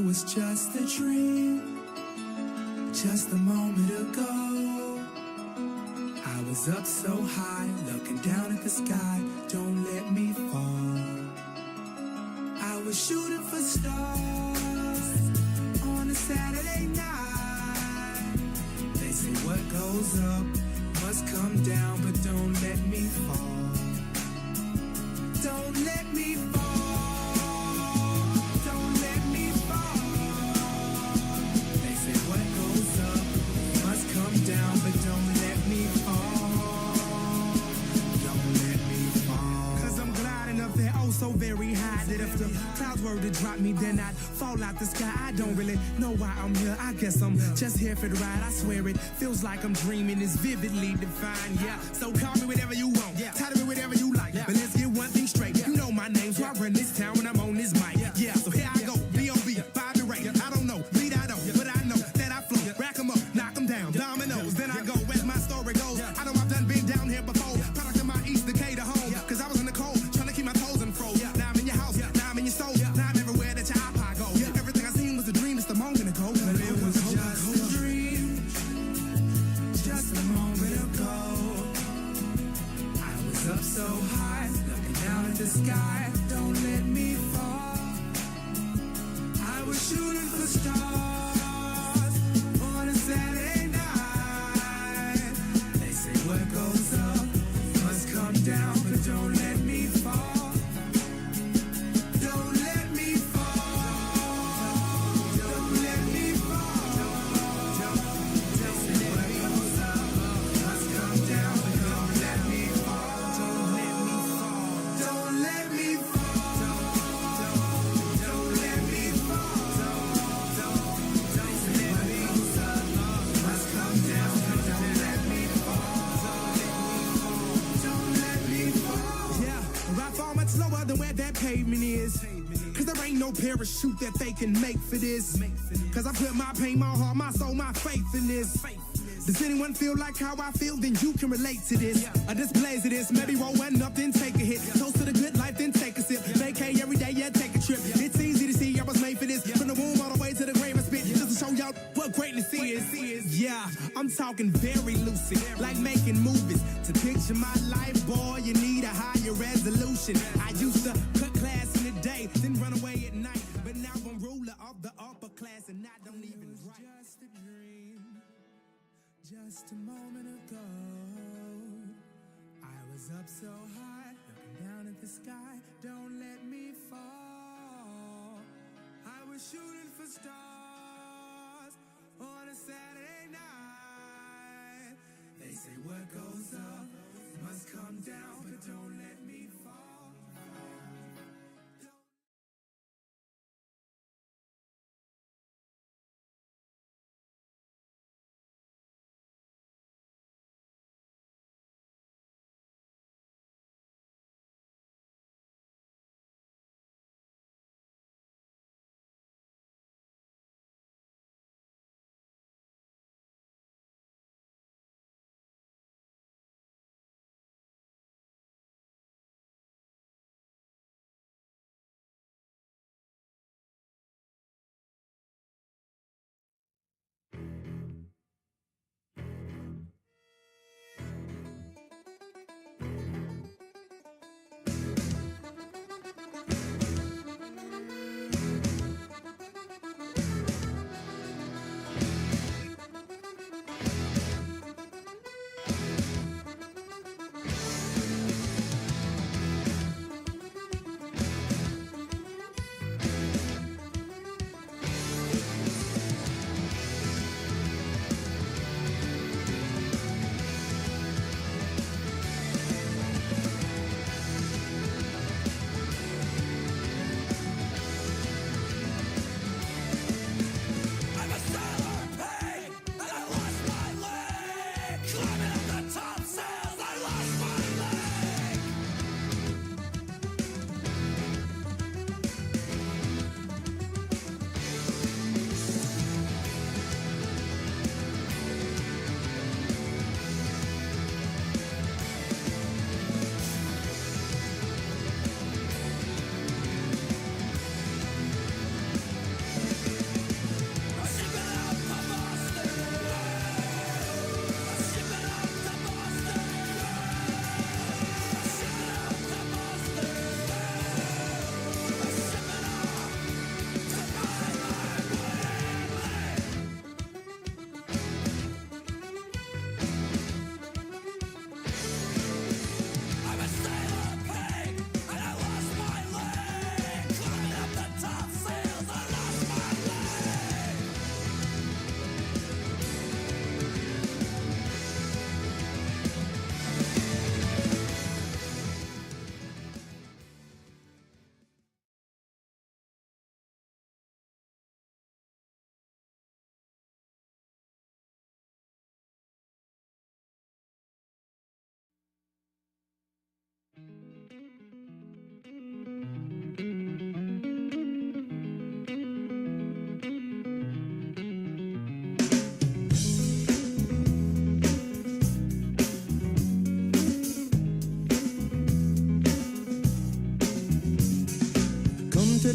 was just a dream, just a moment ago. I was up so high, looking down at the sky, don't let me fall. I was shooting for stars on a Saturday night. They say what goes up must come down, but don't let me fall. Don't let me fall. Don't let me fall. They say what goes up must come down, but don't let me fall. Don't let me fall. 'Cause I'm gliding up there oh so very high that if the clouds were to drop me, then I'd fall out the sky. I don't really know why I'm here. I guess I'm just here for the ride. I swear it feels like I'm dreaming. It's vividly defined. Yeah, so call me whatever you want. Title me whatever you like. But let's get one thing straight. You know my name, so I run this town when I'm on this mic. Yeah, so here I go. B.O.B. Bobby Ray. I don't know, lead I don't, but I know that I flow. Rack 'em up, knock 'em down, dominoes. Then I go as my story goes. I know I've done been down here before. Product of my East Decatur home. 'Cause I was in the cold, trying to keep my toes in froze. Now I'm in your house, now I'm in your soul. Now I'm everywhere that your iPod goes. Everything I seen was a dream, just a moment ago. But it was just a dream, just a moment ago. I was up so high, looking down at the sky, don't let me fall. I was shooting for stars on a Saturday night. They say what goes up must come down, but don't let me fall. Don't let me fall. Don't let me fall. They say what goes up must come down, but don't let me fall. Don't let me fall. Don't let me fall. Don't let me fall. They say what goes up must come down, but don't let me fall. Don't let me fall. Yeah, I fall much lower than where that pavement is. 'Cause there ain't no parachute that they can make for this. 'Cause I put my pain, my heart, my soul, my faith in this. Does anyone feel like how I feel? Then you can relate to this. A displays of this, maybe roll one up, then take a hit. Toast to the good life, then take a sip. Vacay every day, yeah, take a trip. It's easy to see I was made for this. From the womb all the way to the grave I spit. Just to show y'all what greatness is. Yeah, I'm talking very lucid, like making movies. To picture my life, boy, you need a higher resolution. I used to cut class in the day, then run away at night. But now I'm ruler of the upper class, and I don't even write. Just a dream, just a moment ago. I was up so high, looking down at the sky, don't let me fall. I was shooting for stars on a Saturday night. They say what goes up must come down, but don't let me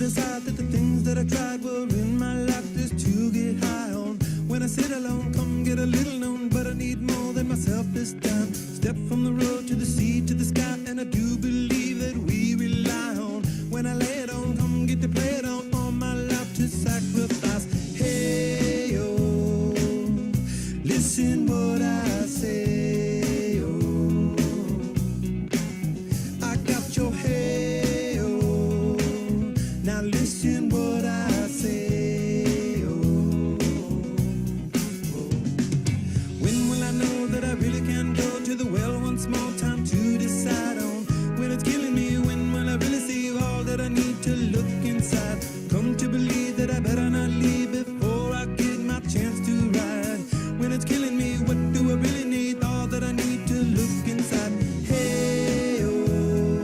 decide that the things that I tried were in my life just to get high on. When I sit alone, come get a little known, but I need more than myself this time. Step from the road to the sea to the sky, and I do believe that we rely on. When I lay it on, come get to play it on, all my life to sacrifice. Hey, oh, listen what I say, oh, I got your hey, oh, now listen what I say, oh, oh. When will I know that I really can go to the well once more? Time to decide on when it's killing me. When will I really see all that I need to look inside? Come to believe that I better not leave before I get my chance to ride. When it's killing me, what do I really need? All that I need to look inside. Hey, oh,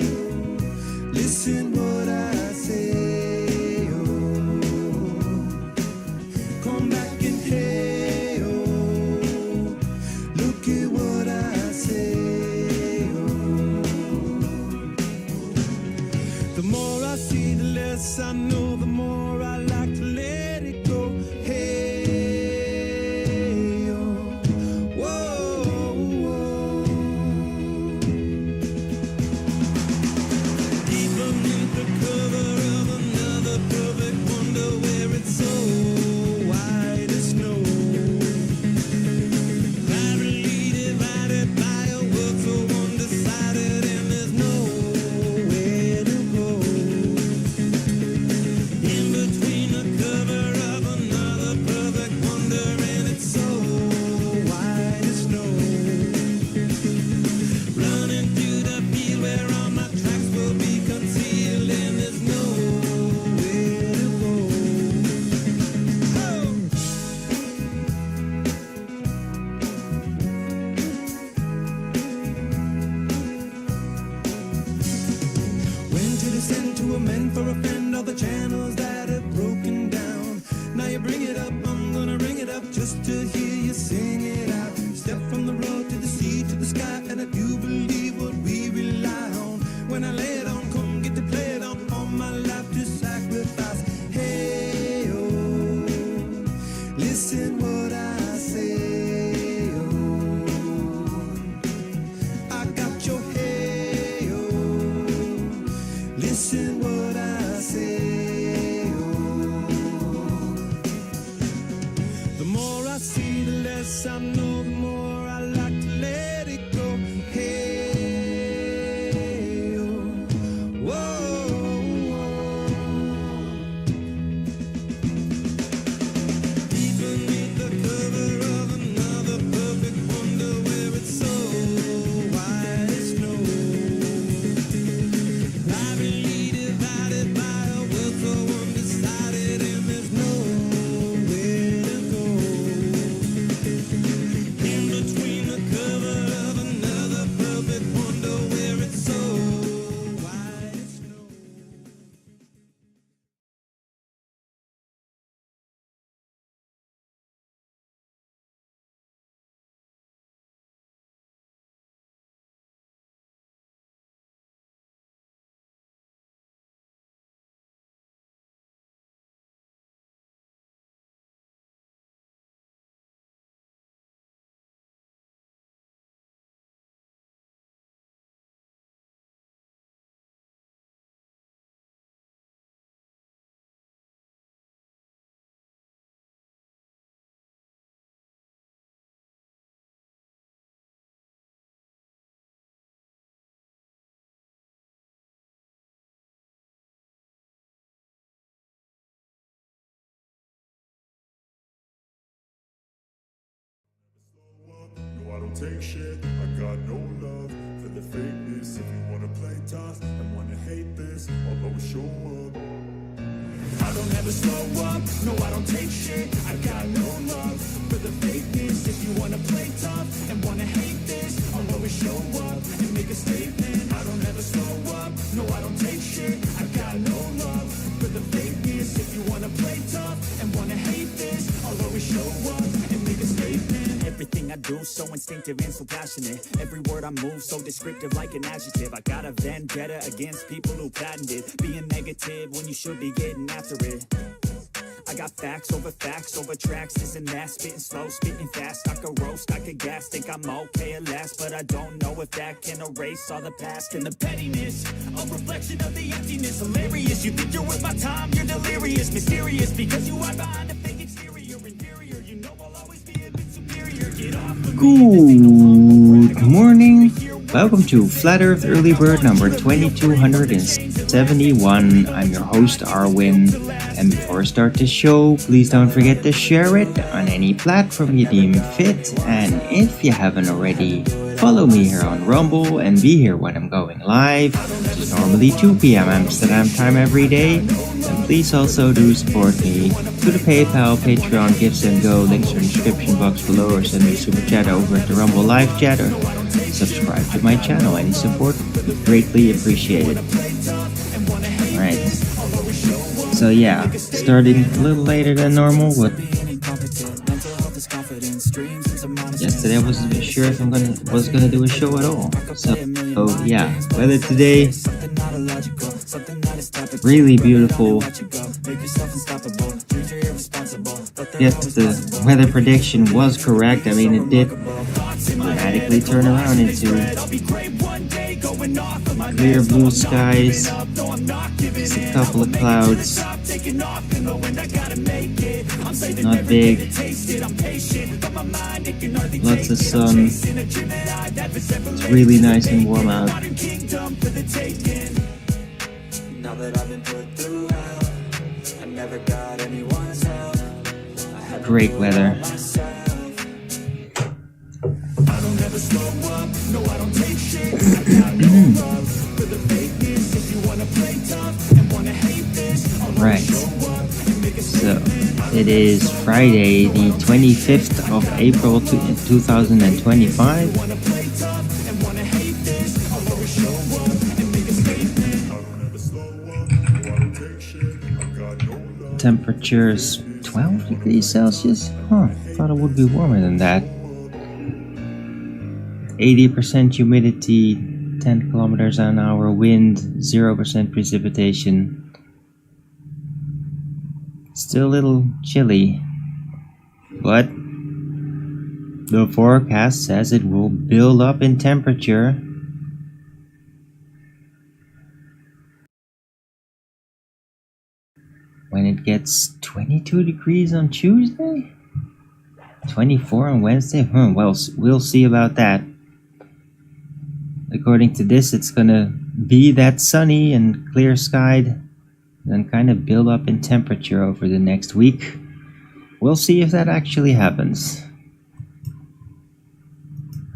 listen what I say, oh, come back and hey, oh, look at what I say, oh. The more I see, the less I know, the more I like to let it go. Hey, oh, whoa, whoa. Deep beneath the cover of another perfect wonder, where it's so white as snow, privately divided by a world so undecided, and there's nowhere to go. In between the cover of another perfect wonder, and it's so white as snow, running through the field where all my tracks will be concealed, and there's nowhere to go. Oh! When to descend to amend for a friend, all the channels that have broken down. Now you bring it up, I'm gonna ring it up just to hear you sing it out. Step from the road to the sea to the sky, and I do believe what we rely on. When I lay it on, come get to play it on, all my life to sacrifice. Hey, oh, listen what I say, oh, I got your hey, oh, listen what I say, oh. The more I see, the less I know, the more I like to let it go. Hey, oh, whoa, whoa. Deep beneath the cover of another perfect wonder, where it's so white as snow, privately divided by a world so undecided, and there's nowhere to go. In between the cover of another perfect wonder, where it's so white as snow. No, I don't take shit, I got no love for the fakeness. If you wanna play tough and wanna hate this, I'll always show up. I don't ever slow up, no I don't take shit, I got no love for the fakeness. If you wanna play tough and wanna hate this, I'll always show up and make a statement. I don't ever slow up, no I don't take shit, I got no love for the fakeness. If you wanna play tough and wanna hate this, I'll always show up and make a statement. Everything everything I do so instinctive and so passionate. Every word I move so descriptive like an adjective. I got a vendetta against people who patented being negative when you should be getting after it. I got facts over tracks, this and that, spitting slow, spitting fast. I could roast, I could gas, think I'm okay at last, but I don't know if that can erase all the past and the pettiness. A reflection of the emptiness, hilarious. You think you're worth my time, you're delirious, mysterious, because you are behind a fake exterior. Inferior, you know I'll always be a bit superior. Get off of me. Good morning. Welcome to Flat Earth Early Bird number 2271. I'm your host, Arwin. And before I start the show, please don't forget to share it on any platform you deem fit. And if you haven't already, follow me here on Rumble and be here when I'm going live, which is normally 2 p.m. Amsterdam time every day. And please also do support me through the PayPal, Patreon, Gifts and Go. Links are in the description box below, or send me a super chat over at the Rumble live chat, or subscribe to my channel. Any support would be greatly appreciated. Alright. So yeah, starting a little later than normal, but yesterday I wasn't sure if I was gonna do a show at all. So yeah, weather today, really beautiful. Yes, the weather prediction was correct. I mean, it did dramatically turn around into clear blue skies, just a couple of clouds, not big, lots of sun. It's really nice and warm out. Great weather. Right, so it is Friday the 25th of April 2025. Temperatures 12 degrees Celsius? Thought it would be warmer than that. 80% humidity, 10 kilometers an hour wind, 0% precipitation. Still a little chilly, but the forecast says it will build up in temperature. When it gets 22 degrees on Tuesday? 24 on Wednesday? Well, we'll see about that. According to this, it's gonna be that sunny and clear skied, then kind of build up in temperature over the next week. We'll see if that actually happens.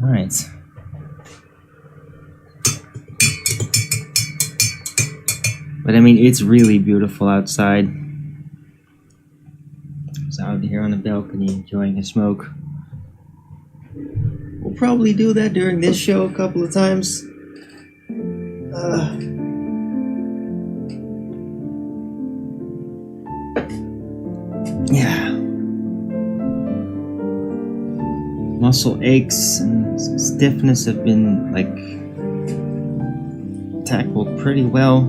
Alright. But I mean, it's really beautiful outside. I was out here on the balcony enjoying a smoke. We'll probably do that during this show a couple of times. Yeah. Muscle aches and stiffness have been tackled pretty well.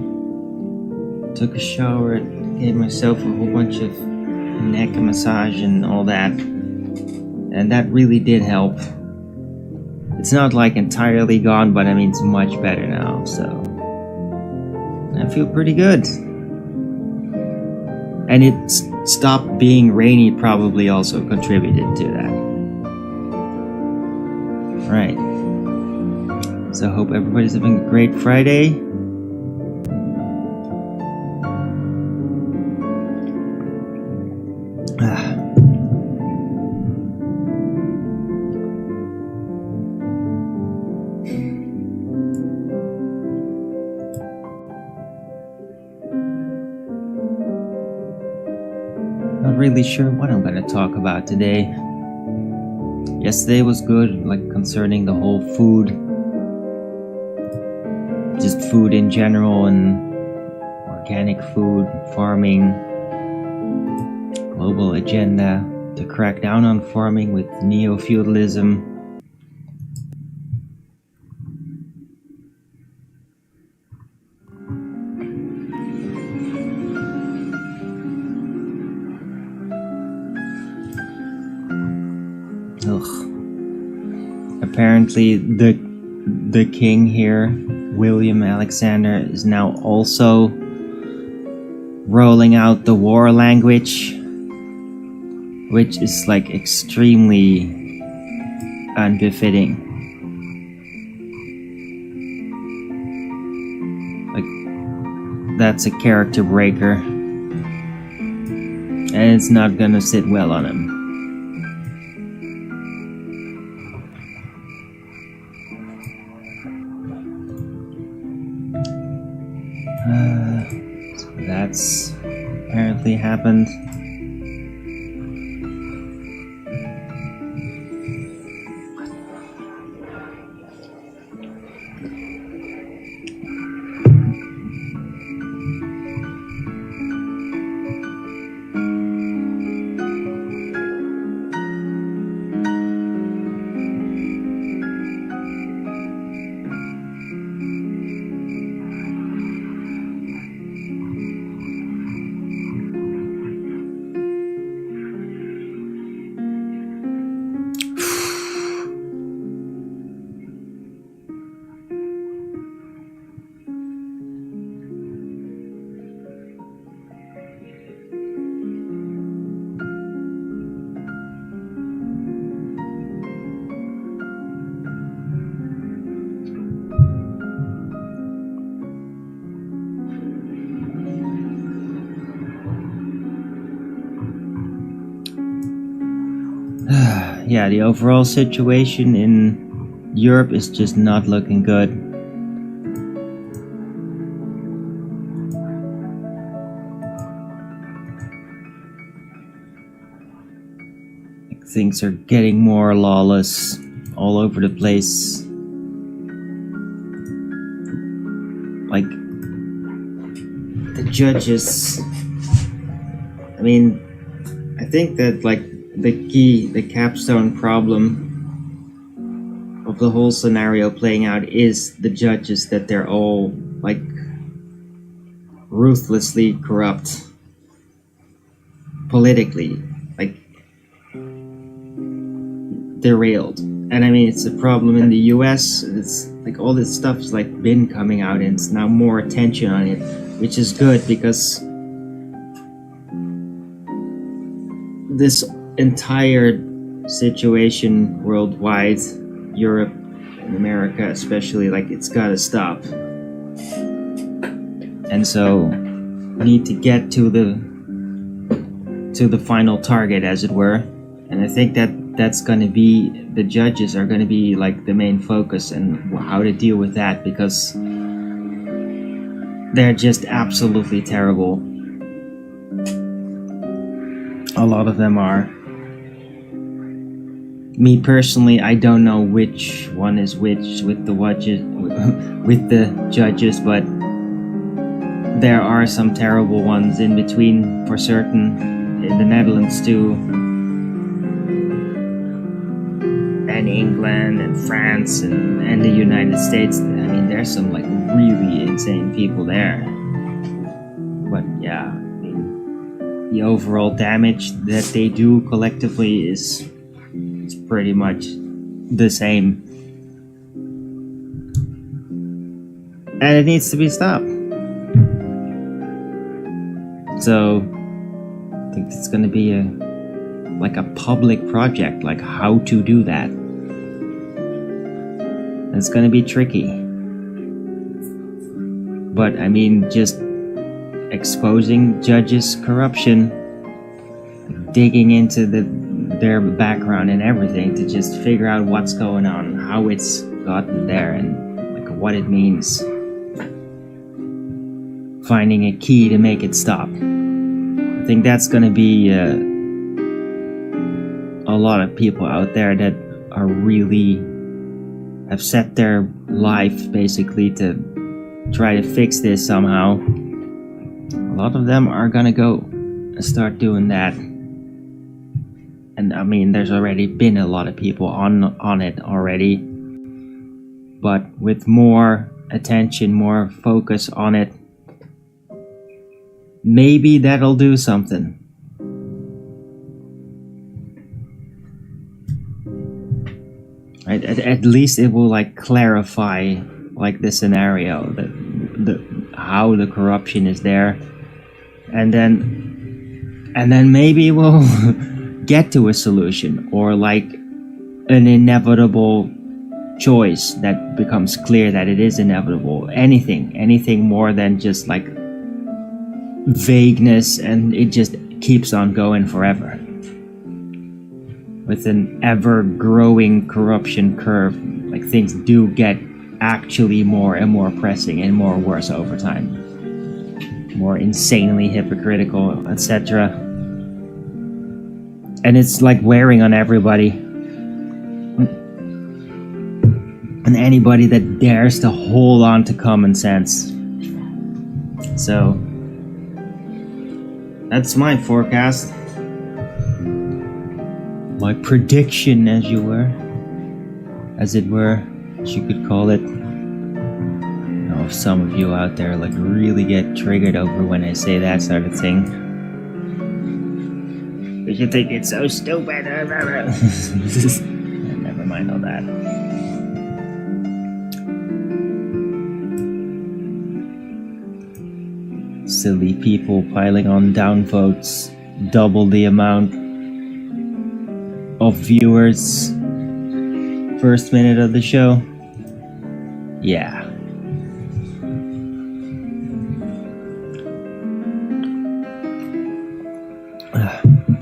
Took a shower, gave myself a whole bunch of neck massage and all that. And that really did help. It's not entirely gone, but I mean it's much better now, so I feel pretty good. And it stopped being rainy probably also contributed to that. Right. So I hope everybody's having a great Friday. Not really sure what I'm gonna talk about today. Yesterday was good, concerning the whole food, just food in general, and organic food, farming, global agenda, to crack down on farming with neo-feudalism. Apparently the king here, William Alexander, is now also rolling out the war language, which is like extremely unbefitting. Like, that's a character breaker, and it's not gonna sit well on him. So that's apparently happened. Yeah, the overall situation in Europe is just not looking good. Things are getting more lawless all over the place. Like, the judges, I mean, I think that like the capstone problem of the whole scenario playing out is the judges, that they're all like ruthlessly corrupt politically, like derailed. And I mean, it's a problem in the US. It's like all this stuff's like been coming out, and it's now more attention on it, which is good, because this entire situation worldwide, Europe and America especially, like, it's gotta stop. And so we need to get to the final target, as it were. And I think that's gonna be, the judges are gonna be like the main focus, and how to deal with that, because they're just absolutely terrible. A lot of them are. Me personally, I don't know which one is which with the judges, but there are some terrible ones in between, for certain, in the Netherlands too, and England and France and the United States. I mean, there's some like really insane people there. But yeah, I mean, the overall damage that they do collectively is pretty much the same, and it needs to be stopped. So I think it's going to be a public project, like how to do that. It's going to be tricky, but I mean, just exposing judges' corruption, digging into their background and everything, to just figure out what's going on, how it's gotten there, and like what it means. Finding a key to make it stop. I think that's gonna be a lot of people out there that are really have set their life basically to try to fix this somehow. A lot of them are gonna go and start doing that. And I mean, there's already been a lot of people on it already, but with more attention, more focus on it, maybe that'll do something. Right? At least it will like clarify like the scenario, the how the corruption is there, and then maybe we'll get to a solution, or like an inevitable choice that becomes clear that it is inevitable. Anything more than just like vagueness, and it just keeps on going forever with an ever growing corruption curve. Like things do get actually more and more pressing and more worse over time, more insanely hypocritical, etc. And it's like wearing on everybody, and anybody that dares to hold on to common sense. So that's my forecast, my prediction, as it were, as you could call it. I know if some of you out there like really get triggered over when I say that sort of thing. Because you think it's so stupid. Never mind all that. Silly people piling on downvotes, double the amount of viewers first minute of the show. Yeah.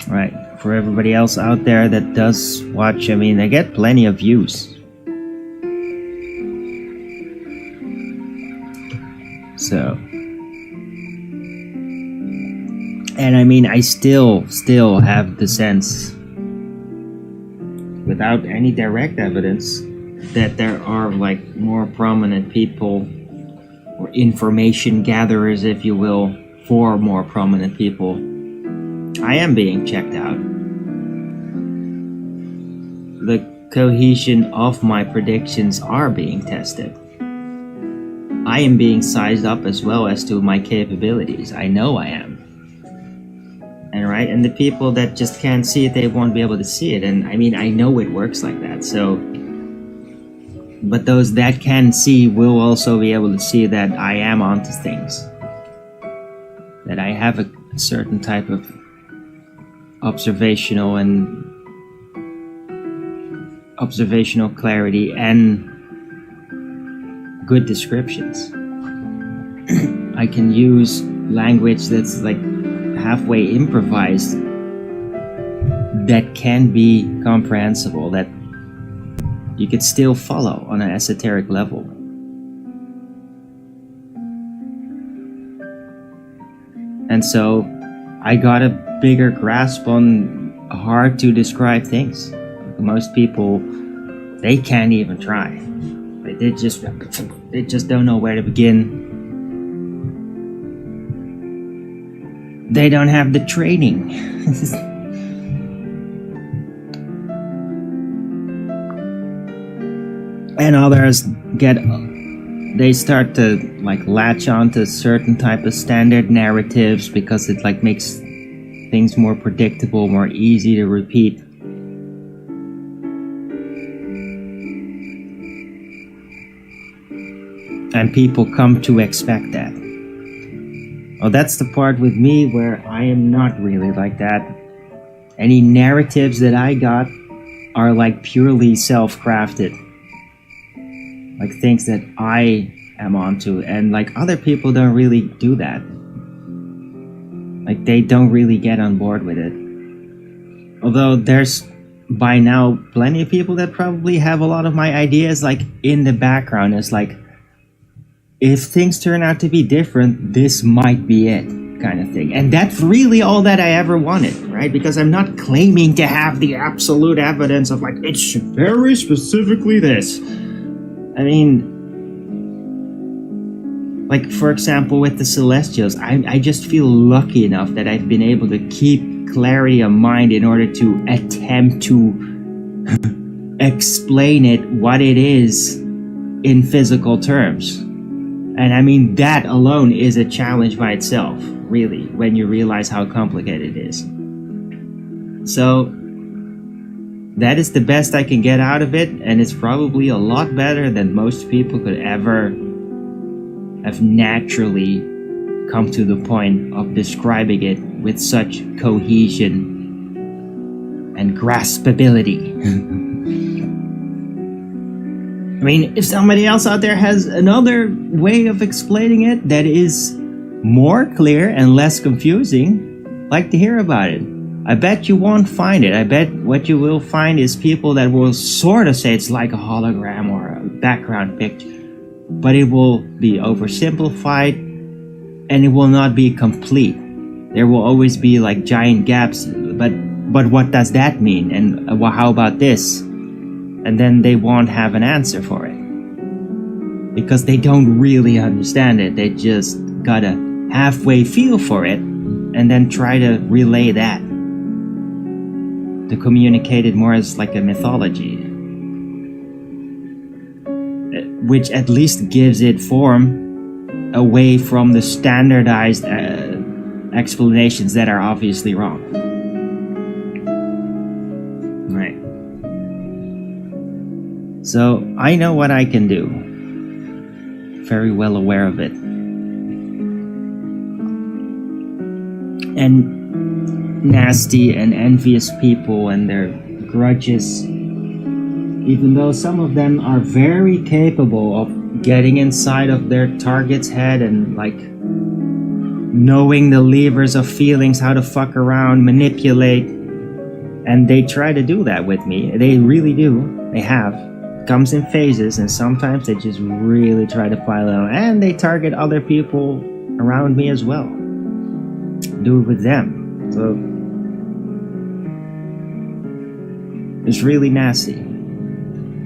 Right, for everybody else out there that does watch, I mean, I get plenty of views. So, and I mean, I still have the sense, without any direct evidence, that there are like more prominent people, or information gatherers, if you will, for more prominent people. I am being checked out. The cohesion of my predictions are being tested. I am being sized up as well as to my capabilities. I know I am. And the people that just can't see it, they won't be able to see it. And I mean, I know it works like that. So, but those that can see will also be able to see that I am onto things. That I have a certain type of observational clarity and good descriptions. I can use language that's like halfway improvised that can be comprehensible, that you could still follow on an esoteric level. And so I got a bigger grasp on hard to describe things. Most people, they can't even try. They just don't know where to begin. They don't have the training. And others they start to like latch on to certain type of standard narratives because it like makes things more predictable, more easy to repeat. And people come to expect that. Well, that's the part with me where I am not really like that. Any narratives that I got are like purely self-crafted. Like things that I am onto, and like other people don't really do that. Like they don't really get on board with it. Although there's by now plenty of people that probably have a lot of my ideas like in the background. It's like, if things turn out to be different, this might be it, kind of thing. And that's really all that I ever wanted, right? Because I'm not claiming to have the absolute evidence of like, it's very specifically this. I mean, like for example, with the Celestials, I just feel lucky enough that I've been able to keep clarity of mind in order to attempt to explain it what it is in physical terms. And I mean, that alone is a challenge by itself, really, when you realize how complicated it is. So that is the best I can get out of it, and it's probably a lot better than most people could ever have naturally come to the point of describing it with such cohesion and graspability. I mean, if somebody else out there has another way of explaining it that is more clear and less confusing, I'd like to hear about it. I bet you won't find it. I bet what you will find is people that will sort of say it's like a hologram or a background picture, but it will be oversimplified and it will not be complete. There will always be like giant gaps, but what does that mean? And how about this? And then they won't have an answer for it because they don't really understand it. They just got a halfway feel for it and then try to relay that, to communicate it more as like a mythology, which at least gives it form away from the standardized explanations that are obviously wrong. Right. So I know what I can do. Very well aware of it. And nasty and envious people and their grudges, even though some of them are very capable of getting inside of their target's head and like knowing the levers of feelings, how to fuck around, manipulate, and they try to do that with me. They really do. They have. It comes in phases, and sometimes they just really try to pile on, and they target other people around me as well. Do it with them. So it's really nasty,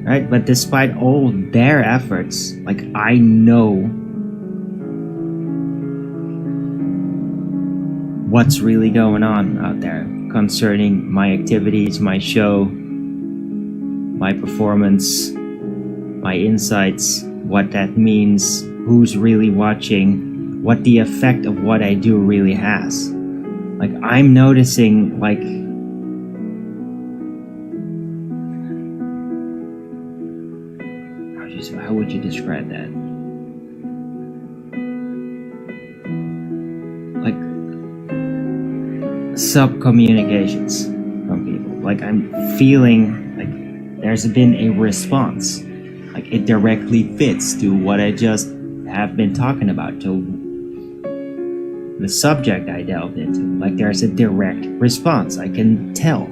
right? But despite all their efforts, like, I know what's really going on out there concerning my activities, my show, my performance, my insights, what that means, who's really watching, what the effect of what I do really has. Like, I'm noticing, like, how would you describe that? Like, sub-communications from people. Like, I'm feeling like there's been a response. Like, it directly fits to what I just have been talking about, to the subject I delved into. Like, there's a direct response. I can tell.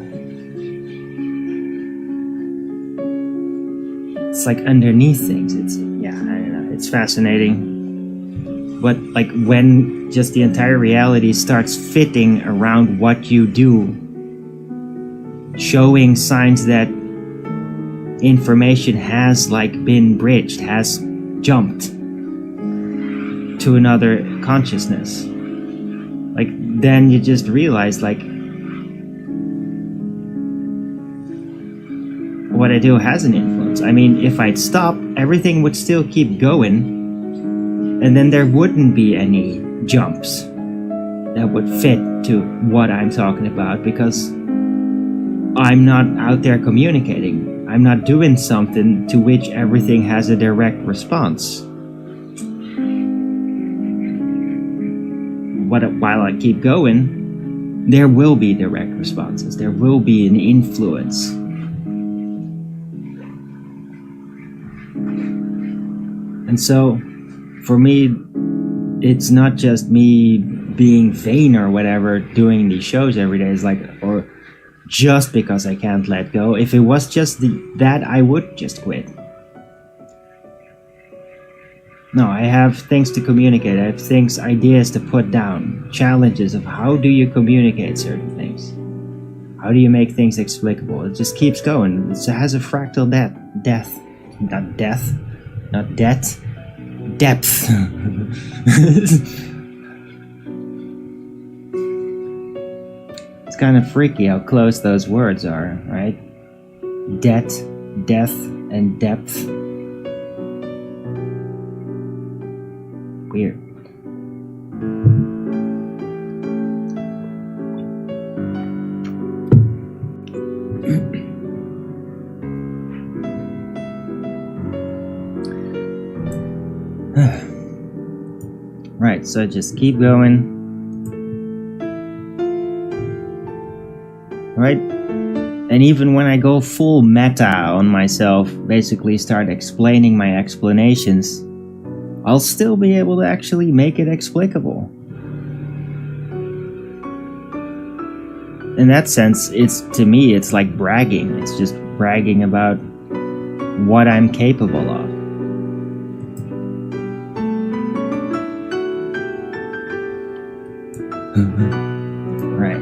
It's like underneath things. It's, yeah, I don't know. It's fascinating. But like, when just the entire reality starts fitting around what you do, showing signs that information has like been bridged, has jumped to another consciousness, like, then you just realize, like, what I do has an influence. I mean, if I'd stop, everything would still keep going, and then there wouldn't be any jumps that would fit to what I'm talking about, because I'm not out there communicating. I'm not doing something to which everything has a direct response. While I keep going, there will be direct responses. There will be an influence. And so, for me, it's not just me being vain or whatever doing these shows every day. It's like, or just because I can't let go. If it was just that, I would just quit. No, I have things to communicate. I have things, ideas to put down, challenges of how do you communicate certain things? How do you make things explicable? It just keeps going. It has a fractal depth. It's kind of freaky how close those words are, right? Death, and depth. Weird. Right, so just keep going. Right? And even when I go full meta on myself, basically start explaining my explanations, I'll still be able to actually make it explicable. In that sense, to me, it's like bragging. It's just bragging about what I'm capable of. Right.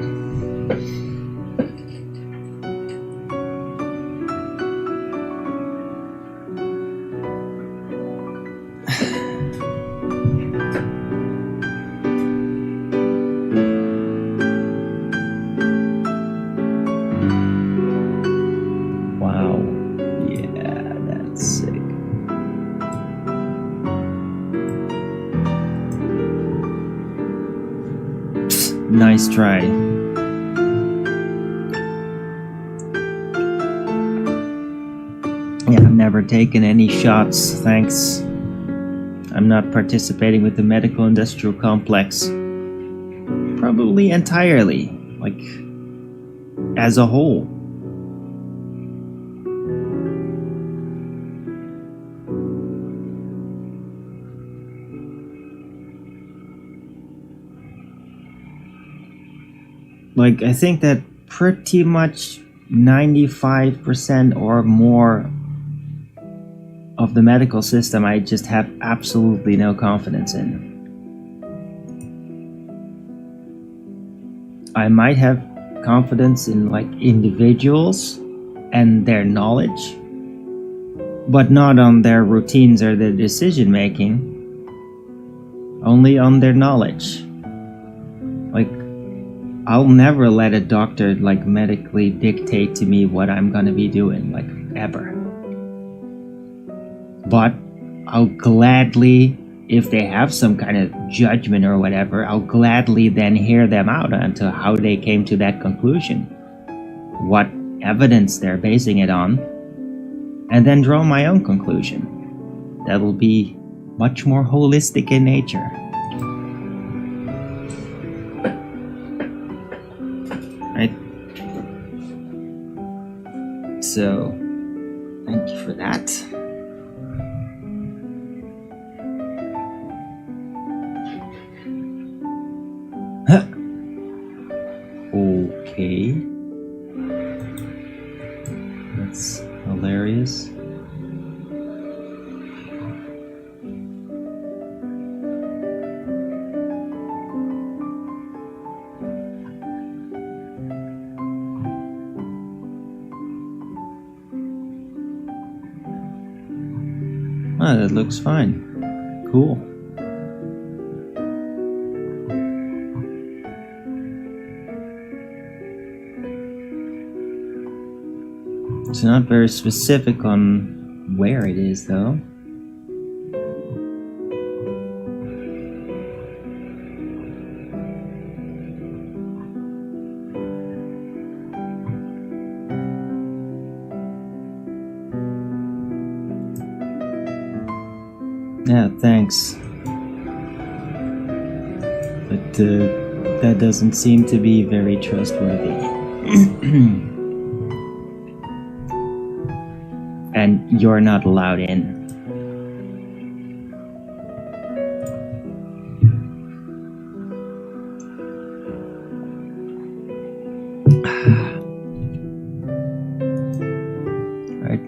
Wow. Yeah, that's sick. Nice try. Yeah, I've never taken any shots, thanks. I'm not participating with the medical industrial complex. Probably entirely, like, as a whole. Like, I think that pretty much 95% or more of the medical system I just have absolutely no confidence in. I might have confidence in, like, individuals and their knowledge, but not on their routines or their decision making, only on their knowledge. Like, I'll never let a doctor, like, medically dictate to me what I'm gonna be doing, like, ever. But I'll gladly, if they have some kind of judgment or whatever, I'll gladly then hear them out onto how they came to that conclusion, what evidence they're basing it on, and then draw my own conclusion. That'll be much more holistic in nature. Right? So, thank you for that. Okay. That's hilarious. Oh, that looks fine. Cool. It's not very specific on where it is, though. Yeah, thanks. But that doesn't seem to be very trustworthy. And you're not allowed in. Right.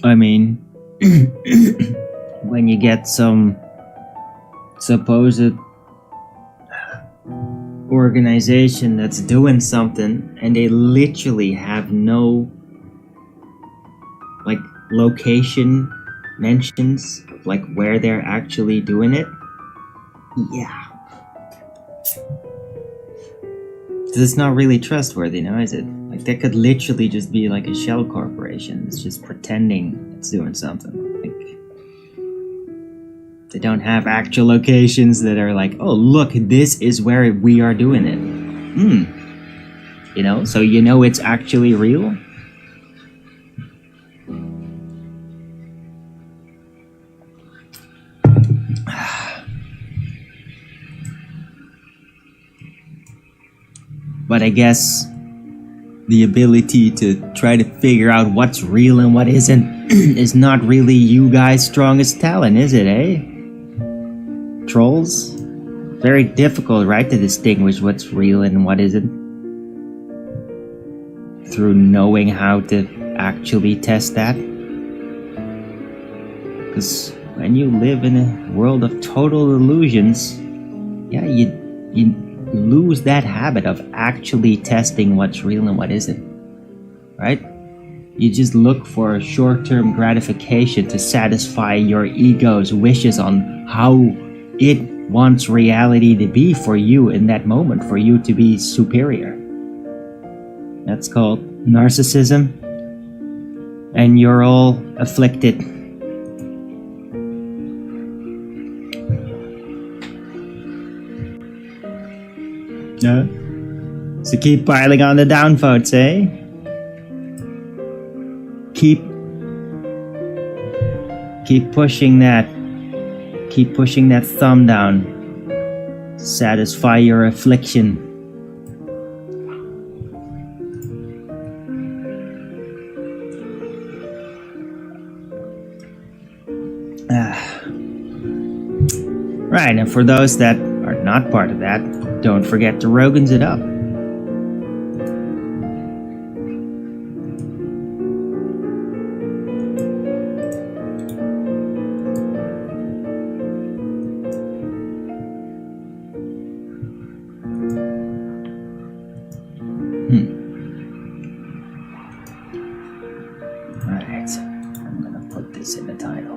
I mean, when you get some supposed organization that's doing something and they literally have no like location mentions of like where they're actually doing it, yeah, it's not really trustworthy now, is it? Like that could literally just be like a shell corporation. It's just pretending it's doing something. Like they don't have actual locations that are like, oh look, this is where we are doing it. You know, so you know it's actually real. But I guess the ability to try to figure out what's real and what isn't is not really you guys' strongest talent, is it, eh? Trolls? Very difficult, right, to distinguish what's real and what isn't. Through knowing how to actually test that. Because when you live in a world of total illusions, yeah, you lose that habit of actually testing what's real and what isn't, right? You just look for short-term gratification to satisfy your ego's wishes on how it wants reality to be for you in that moment, for you to be superior. That's called narcissism, and you're all afflicted. No? So keep piling on the downvotes, eh? Keep pushing that. Keep pushing that thumb down. Satisfy your affliction. Right, and for those that are not part of that, don't forget to Rogan's it up. Alright, I'm gonna put this in the title.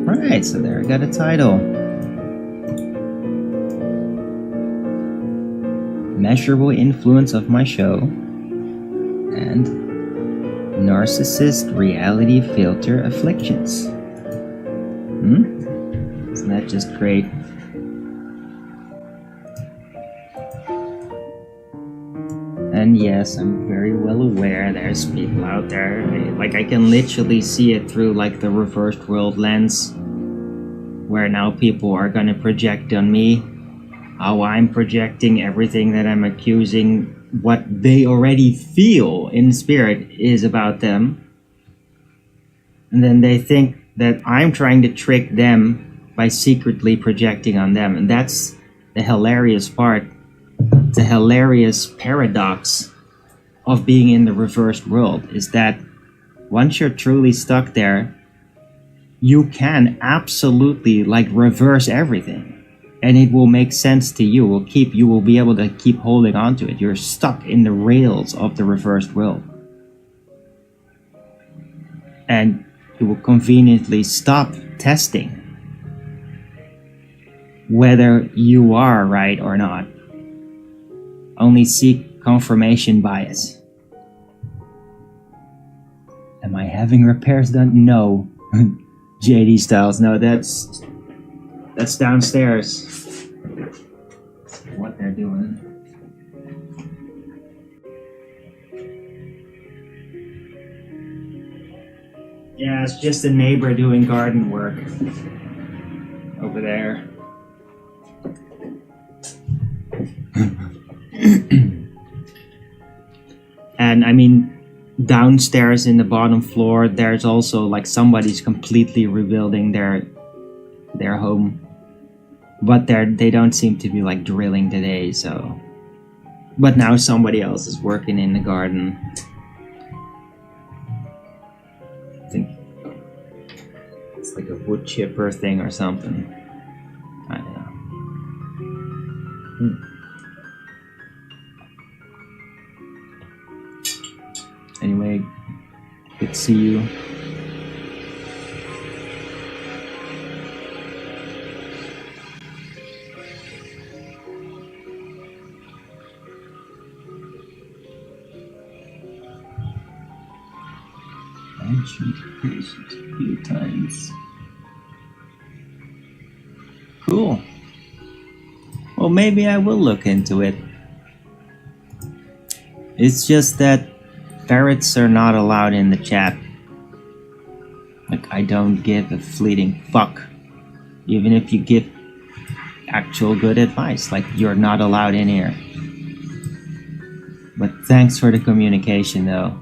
Alright, so there I got a title. Measurable influence of my show and narcissist reality filter afflictions. Isn't that just great? And yes, I'm very well aware there's people out there, like I can literally see it through like the reversed world lens, where now people are gonna project on me how I'm projecting everything that I'm accusing what they already feel in spirit is about them. And then they think that I'm trying to trick them by secretly projecting on them. And that's the hilarious part. The hilarious paradox of being in the reversed world is that once you're truly stuck there, you can absolutely like reverse everything and it will make sense to you. You will be able to keep holding on to it. You're stuck in the rails of the reversed world. and you will conveniently stop testing whether you are right or not. Only seek confirmation bias. Am I having repairs done? No. JD Styles, no, that's downstairs. What they're doing. Yeah, it's just a neighbor doing garden work over there. And I mean, downstairs in the bottom floor, there's also like somebody's completely rebuilding their home, but they don't seem to be like drilling today. So, but now somebody else is working in the garden. I think it's like a wood chipper thing or something. I don't know. Anyway, good to see you. Mentioned patients a few times. Cool. Well, maybe I will look into it. It's just that ferrets are not allowed in the chat. Like, I don't give a fleeting fuck. Even if you give actual good advice, like, you're not allowed in here. But thanks for the communication, though.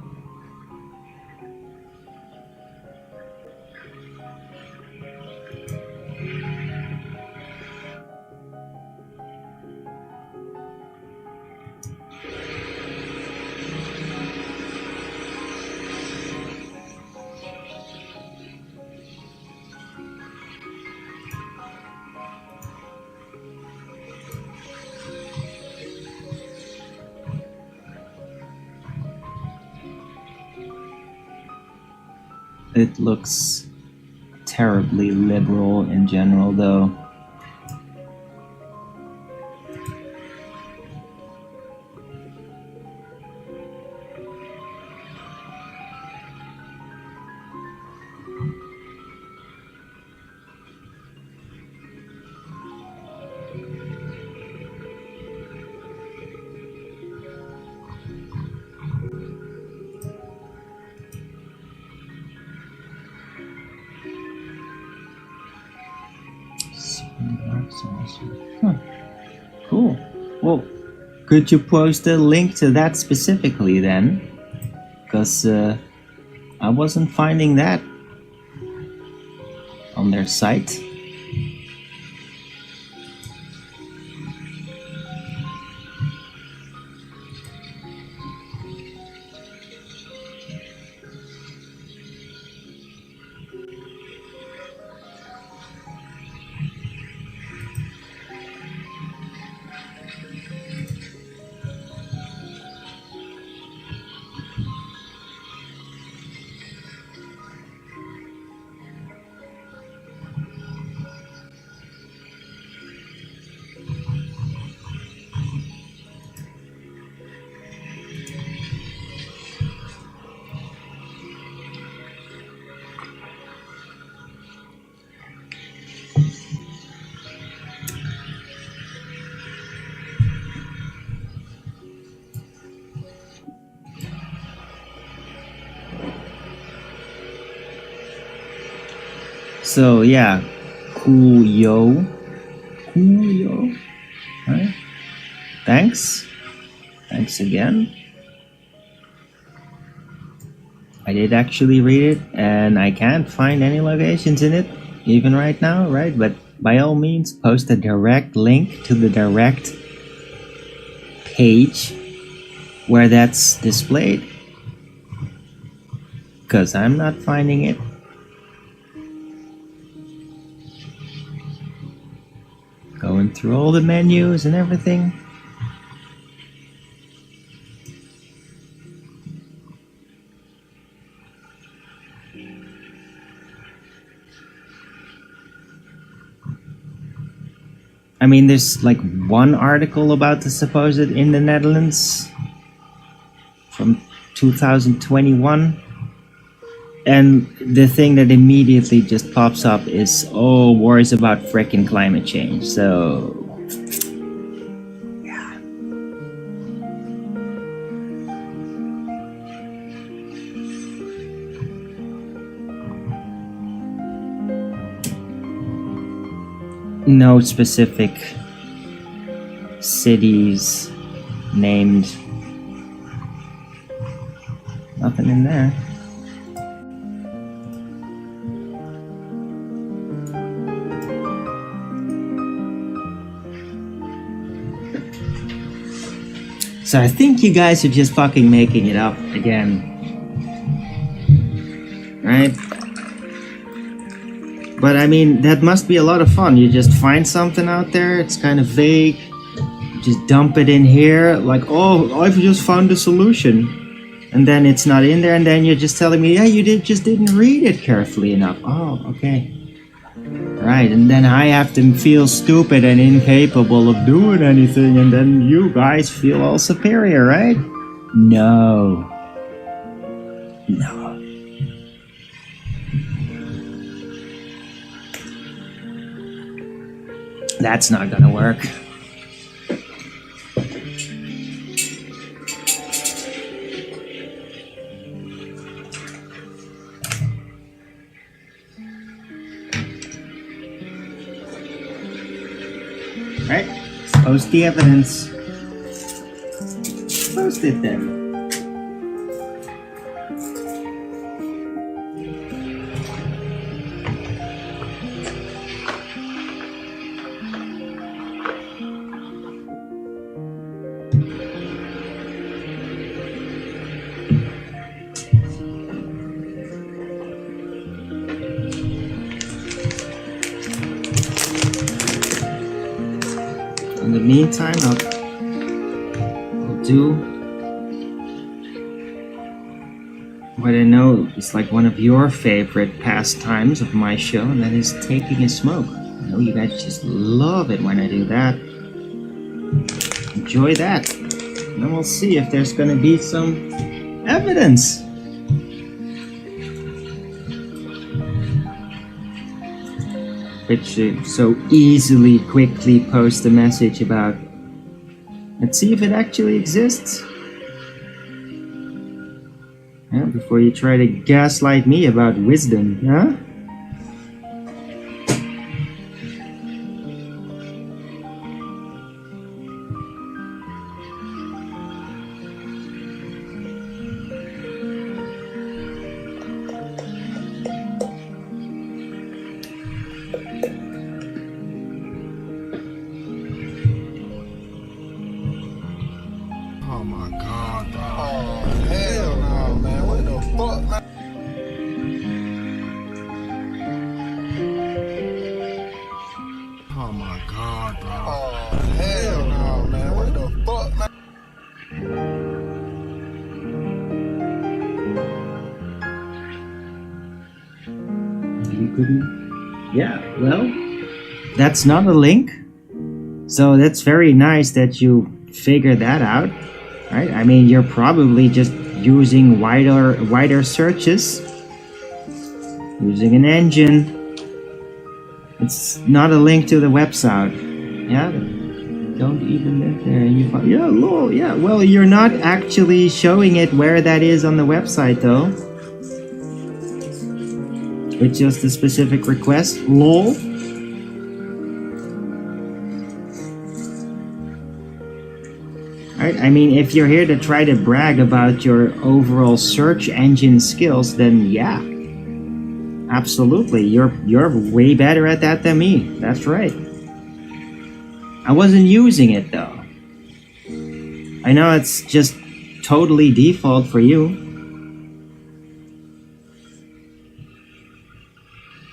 It looks terribly liberal in general, though. Huh. Cool. Well, could you post a link to that specifically then? Because I wasn't finding that on their site. So yeah, cool yo. Right? Thanks again. I did actually read it, and I can't find any locations in it, even right now, right? But by all means, post a direct link to the direct page where that's displayed, because I'm not finding it. Going through all the menus and everything. I mean, there's like one article about the supposed in the Netherlands from 2021. And the thing that immediately just pops up is, oh, wars about frickin' climate change. So, yeah. No specific cities named. Nothing in there. So I think you guys are just fucking making it up again. Right? But I mean, that must be a lot of fun. You just find something out there, it's kind of vague. You just dump it in here, like, oh, I've just found a solution. And then it's not in there, and then you're just telling me, yeah, you just didn't read it carefully enough. Oh, okay. Right, and then I have to feel stupid and incapable of doing anything, and then you guys feel all superior, right? No. No. That's not gonna work. Right? Post the evidence. Post it then. In the meantime, I'll do what I know is like one of your favorite pastimes of my show, and that is taking a smoke. I know you guys just love it when I do that. Enjoy that. And then we'll see if there's gonna be some evidence. Which so easily, quickly post a message about. Let's see if it actually exists. Yeah, before you try to gaslight me about wisdom, huh? Oh my god, bro. Oh, hell no, man. What the fuck, man? Oh my god, bro. Oh, hell no, man. What the fuck, man? You couldn't? Yeah, well, that's not a link. So that's very nice that you figured that out. Right? I mean, you're probably just using wider searches, using an engine. It's not a link to the website. Yeah, don't even live there. And you find, yeah, lol, yeah. Well, you're not actually showing it where that is on the website, though. It's just a specific request. Lol. Right? I mean, if you're here to try to brag about your overall search engine skills, then yeah, absolutely, you're way better at that than me. That's right. I wasn't using it though. I know it's just totally default for you.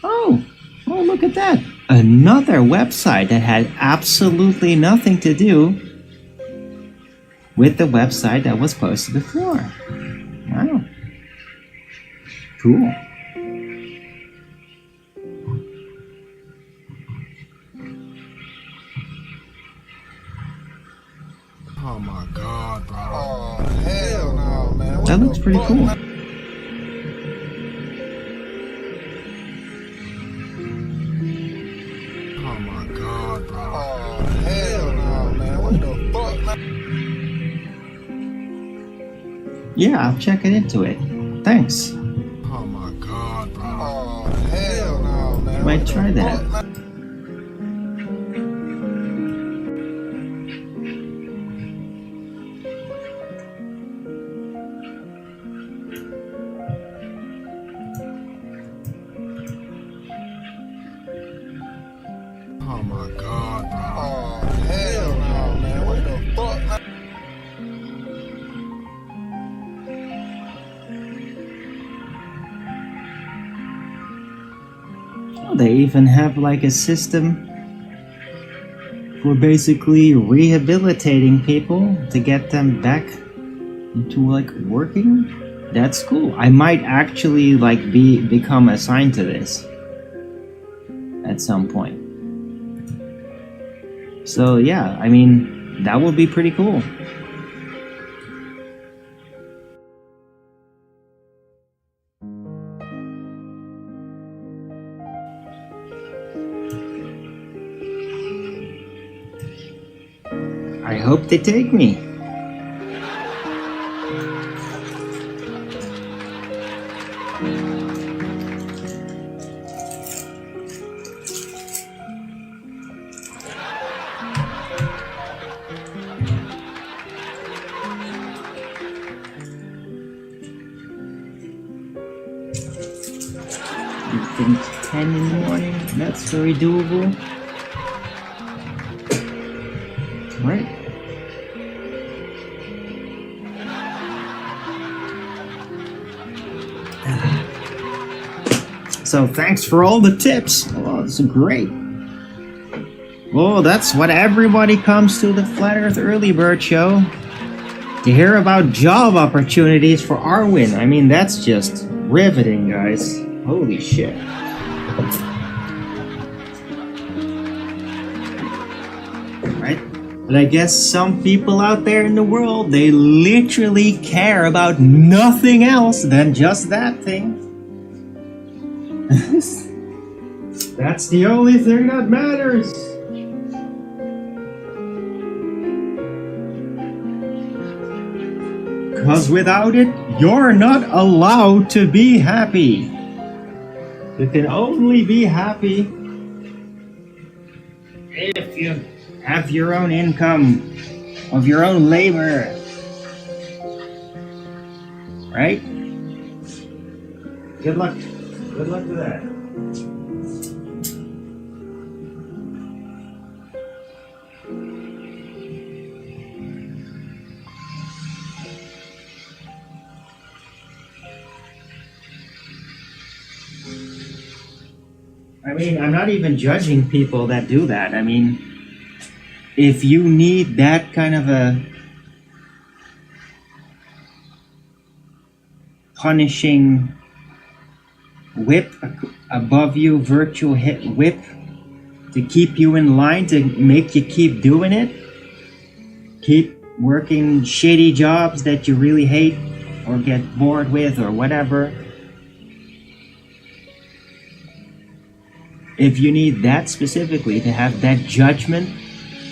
Oh, look at that. Another website that had absolutely nothing to do with the website that was posted before. Wow. Cool. Oh my god, bro. Oh, hell no, man. What That the looks pretty fuck, cool. man? Oh my god, bro. Oh, hell no, man. What the fuck, man? Yeah, I'll check it into it. Thanks. Oh my god, bro. Oh, hell no, man. Might What the try that. fuck, man? Oh my god, bro. Oh, hell no, man. What the fuck, man? Oh, they even have like a system for basically rehabilitating people to get them back into like working. That's cool. I might actually like become assigned to this at some point. So yeah, I mean, that would be pretty cool. I hope they take me. You think 10 in the morning? That's very doable. Right? So thanks for all the tips. Oh, this is great. Oh, that's what everybody comes to the Flat Earth Early Bird Show. To hear about job opportunities for Arwin. I mean, that's just riveting, guys. Holy shit. Right? But I guess some people out there in the world, they literally care about nothing else than just that thing. That's the only thing that matters. Because without it, you're not allowed to be happy. You can only be happy if you have your own income of your own labor. Right? Good luck. Good luck with that. I mean, I'm not even judging people that do that. I mean, if you need that kind of a punishing whip above you, virtual hit whip to keep you in line, to make you keep doing it, keep working shitty jobs that you really hate or get bored with or whatever. If you need that specifically to have that judgment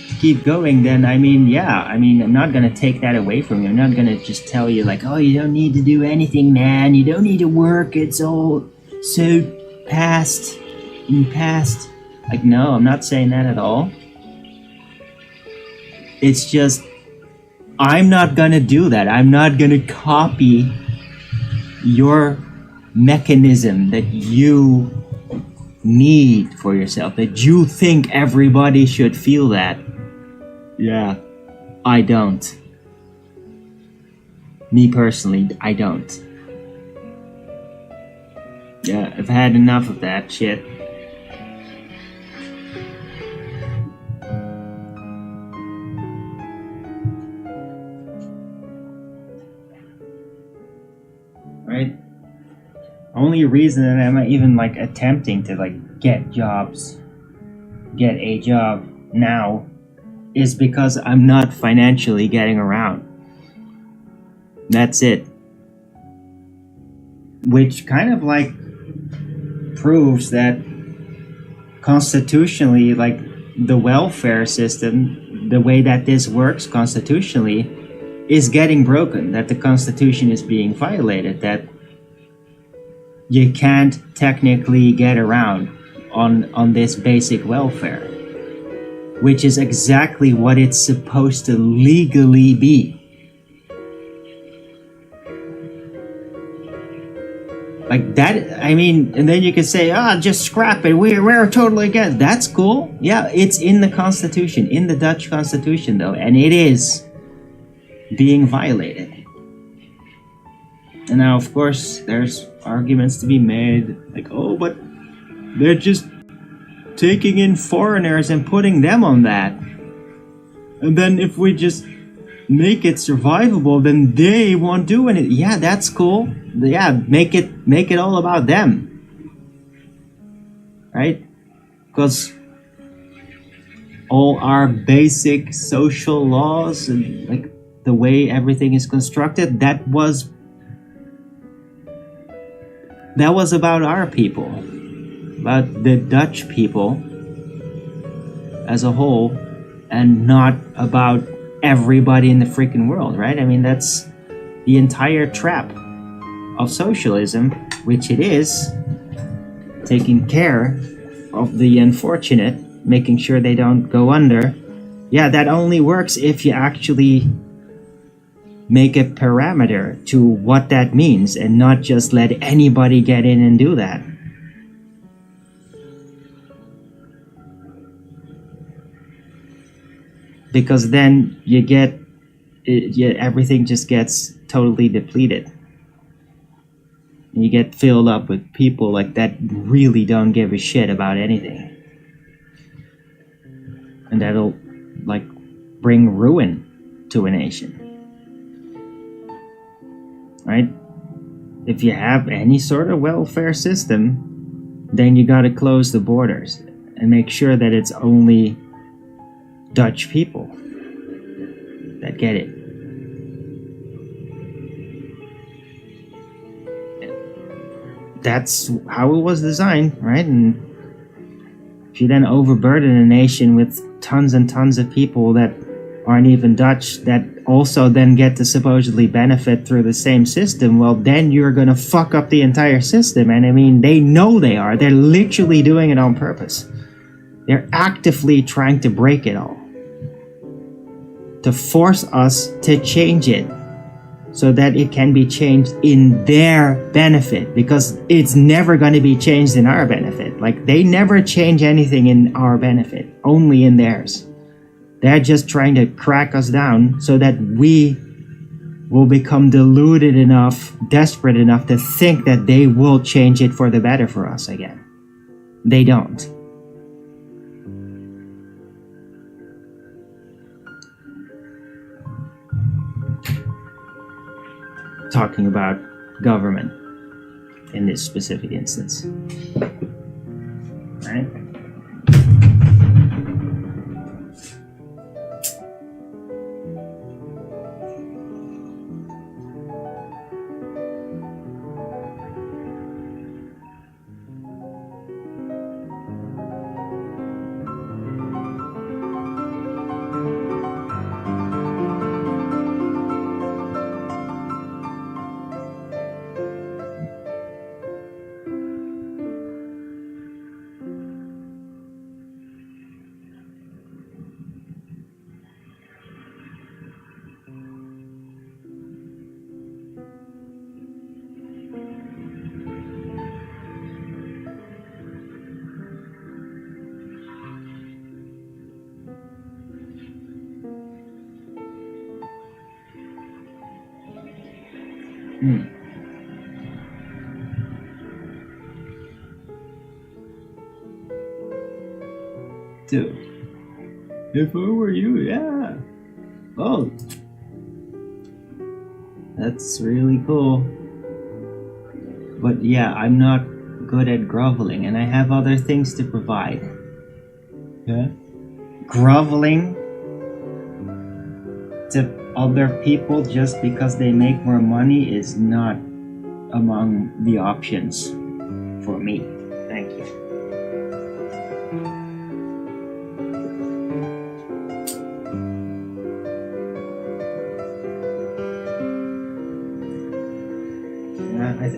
to keep going, then I mean, yeah, I mean, I'm not gonna take that away from you. I'm not gonna just tell you like, oh, you don't need to do anything, man. You don't need to work. It's all so past in the past. Like, no, I'm not saying that at all. It's just, I'm not gonna do that. I'm not gonna copy your mechanism that you need for yourself, that you think everybody should feel that. Yeah, I don't. Me personally, I don't. Yeah, I've had enough of that shit. Right? Only reason that I'm even like attempting to like get a job now is because I'm not financially getting around. That's it. Which kind of like proves that constitutionally, like the welfare system, the way that this works constitutionally, is getting broken, that the Constitution is being violated, that you can't technically get around on this basic welfare, which is exactly what it's supposed to legally be. Like that, I mean, and then you can say, just scrap it, we're totally against. That's cool. Yeah, it's in the Constitution, in the Dutch Constitution though, and it is being violated. And now, of course, there's arguments to be made, like, oh, but they're just taking in foreigners and putting them on that. And then if we just make it survivable, then they won't do anything. Yeah, that's cool. Yeah, make it all about them. Right? Because all our basic social laws and like the way everything is constructed, that was about our people, about the Dutch people as a whole, and not about everybody in the freaking world, right? I mean, that's the entire trap of socialism, which it is, taking care of the unfortunate, making sure they don't go under. Yeah, that only works if you actually make a parameter to what that means and not just let anybody get in and do that. Because then you get everything just gets totally depleted. And you get filled up with people like that really don't give a shit about anything. And that'll like bring ruin to a nation. Right? If you have any sort of welfare system, then you gotta close the borders and make sure that it's only Dutch people that get it. That's how it was designed, right? And if you then overburden a nation with tons and tons of people that aren't even Dutch, that also then get to supposedly benefit through the same system, well, then you're gonna fuck up the entire system. And I mean, they know they are. They're literally doing it on purpose. They're actively trying to break it all, to force us to change it so that it can be changed in their benefit, because it's never going to be changed in our benefit. Like, they never change anything in our benefit, only in theirs. They're just trying to crack us down so that we will become deluded enough, desperate enough to think that they will change it for the better for us again. They don't. Talking about government in this specific instance. Right? Dude, if I were you, yeah. Oh, that's really cool. But yeah, I'm not good at groveling, and I have other things to provide. Yeah? Groveling to other people just because they make more money is not among the options for me. Thank you.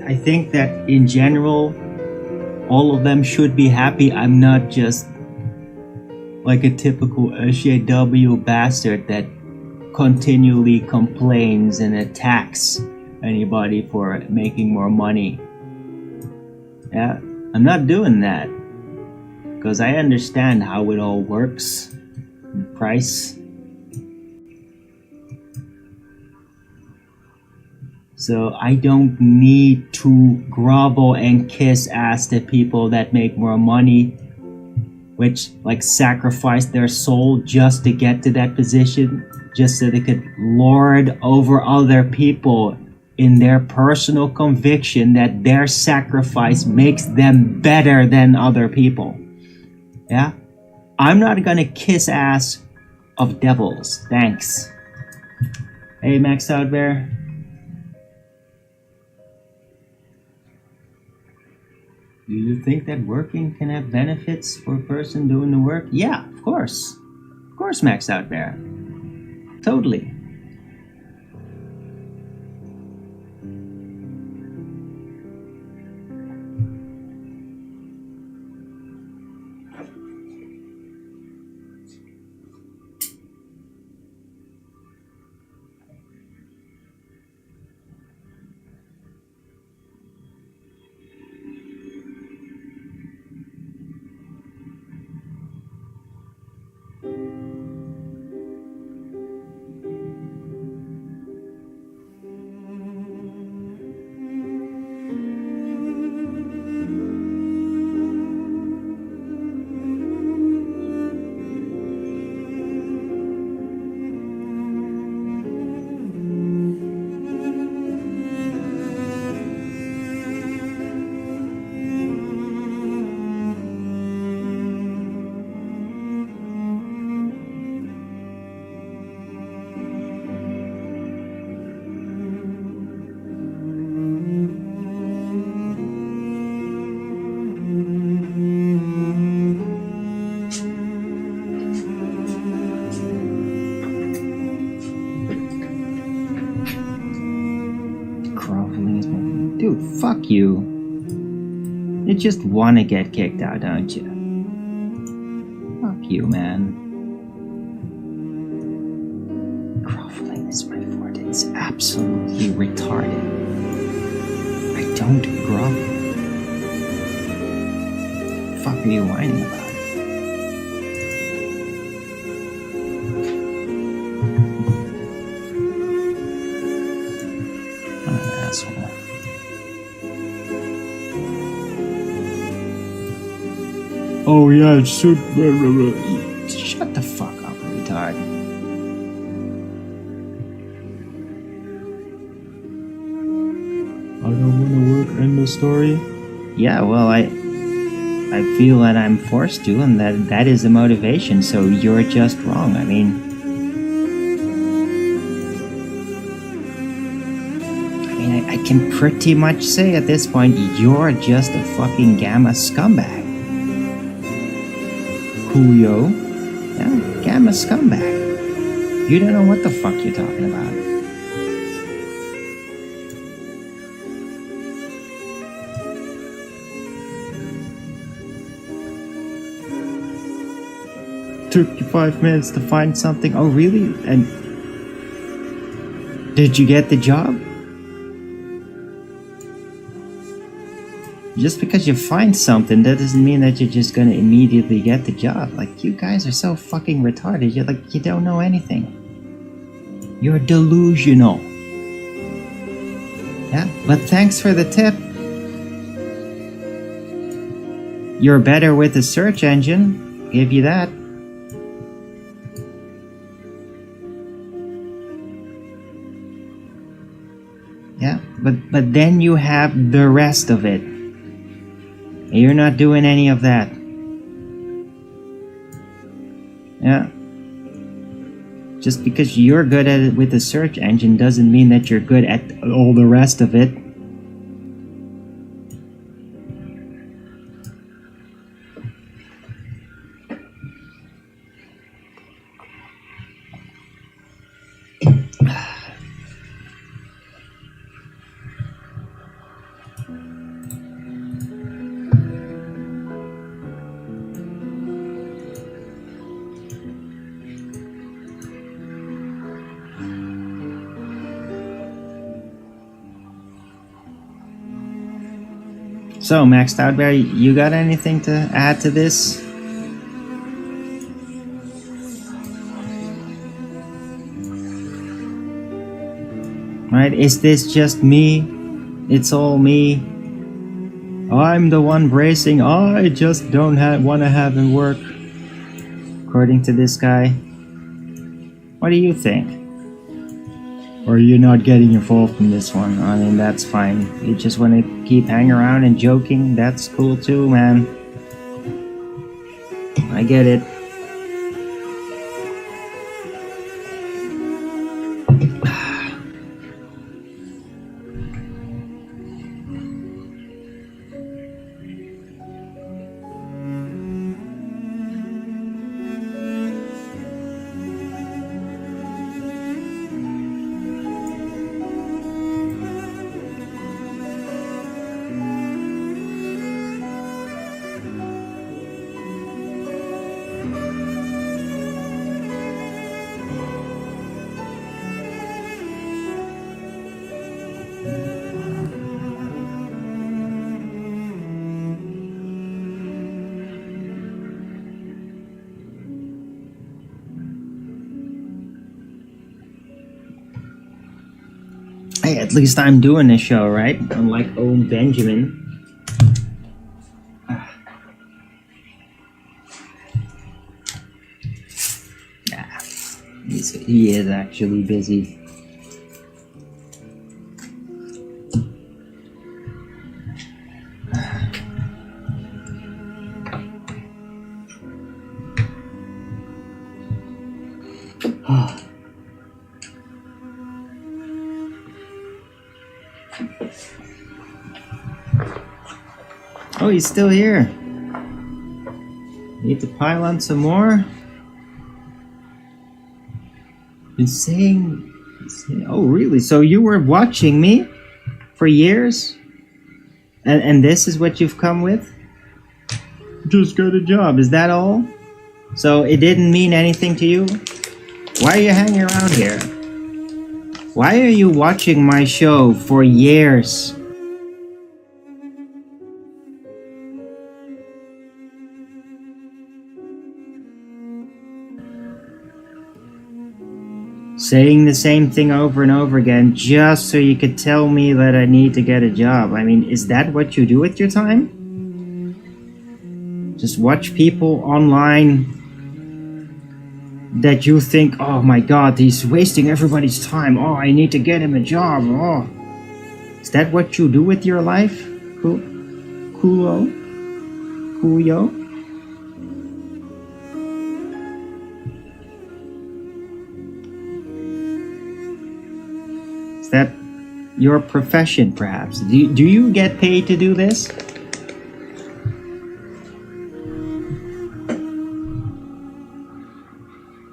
I think that in general, all of them should be happy. I'm not just like a typical SJW bastard that continually complains and attacks anybody for making more money. Yeah, I'm not doing that because I understand how it all works, the price. So I don't need to grovel and kiss ass to people that make more money, which like sacrifice their soul just to get to that position, just so they could lord over other people in their personal conviction that their sacrifice makes them better than other people. Yeah? I'm not gonna kiss ass of devils. Thanks. Hey, Max out there. Do you think that working can have benefits for a person doing the work? Yeah, of course. Of course, Max out there. Totally. Dude, fuck you. You just wanna get kicked out, don't you? Fuck you, man. Groveling is my forte. It's absolutely retarded. I don't grovel. Fuck are you whining about? I'm an asshole. Oh yeah, it should. Shut the fuck up, retard. I don't want to work in the story. Yeah, well, I feel that I'm forced to, and that is the motivation. So you're just wrong. I mean, I can pretty much say at this point you're just a fucking gamma scumbag. Coolio. Yeah, gamma scumbag. You don't know what the fuck you're talking about. Took you 5 minutes to find something. Oh, really? And did you get the job? Just because you find something, that doesn't mean that you're just gonna immediately get the job. Like, you guys are so fucking retarded. You're like, you don't know anything. You're delusional. Yeah, but thanks for the tip. You're better with the search engine. Give you that. Yeah, but then you have the rest of it. You're not doing any of that. Yeah. Just because you're good at it with the search engine doesn't mean that you're good at all the rest of it. So, Max Stoudberry, you got anything to add to this? Right? Is this just me? It's all me. I'm the one bracing. I just don't want to have him work. According to this guy. What do you think? Or are you not getting involved in this one? I mean, that's fine. You just want to keep hanging around and joking? That's cool too, man. I get it. Hey, at least I'm doing this show, right? Unlike old Benjamin. Yeah, he is actually busy. Oh, he's still here. Need to pile on some more. Been saying, oh really? So you were watching me for years? And this is what you've come with? Just got a job, is that all? So it didn't mean anything to you? Why are you hanging around here? Why are you watching my show for years? Saying the same thing over and over again just so you could tell me that I need to get a job. I mean, is that what you do with your time? Just watch people online that you think, oh my god, he's wasting everybody's time. Oh, I need to get him a job. Oh, is that what you do with your life? Coolio? Is that your profession, perhaps? Do you get paid to do this?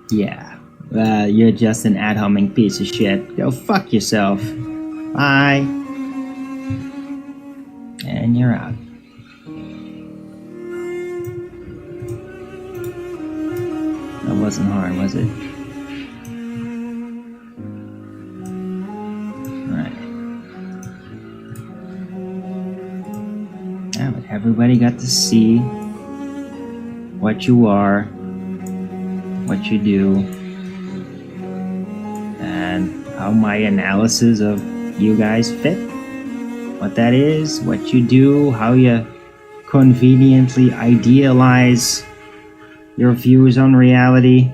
Yeah, you're just an ad-homing piece of shit. Go fuck yourself. Bye. And you're out. That wasn't hard, was it? Everybody got to see what you are, what you do, and how my analysis of you guys fit. What that is, what you do, how you conveniently idealize your views on reality,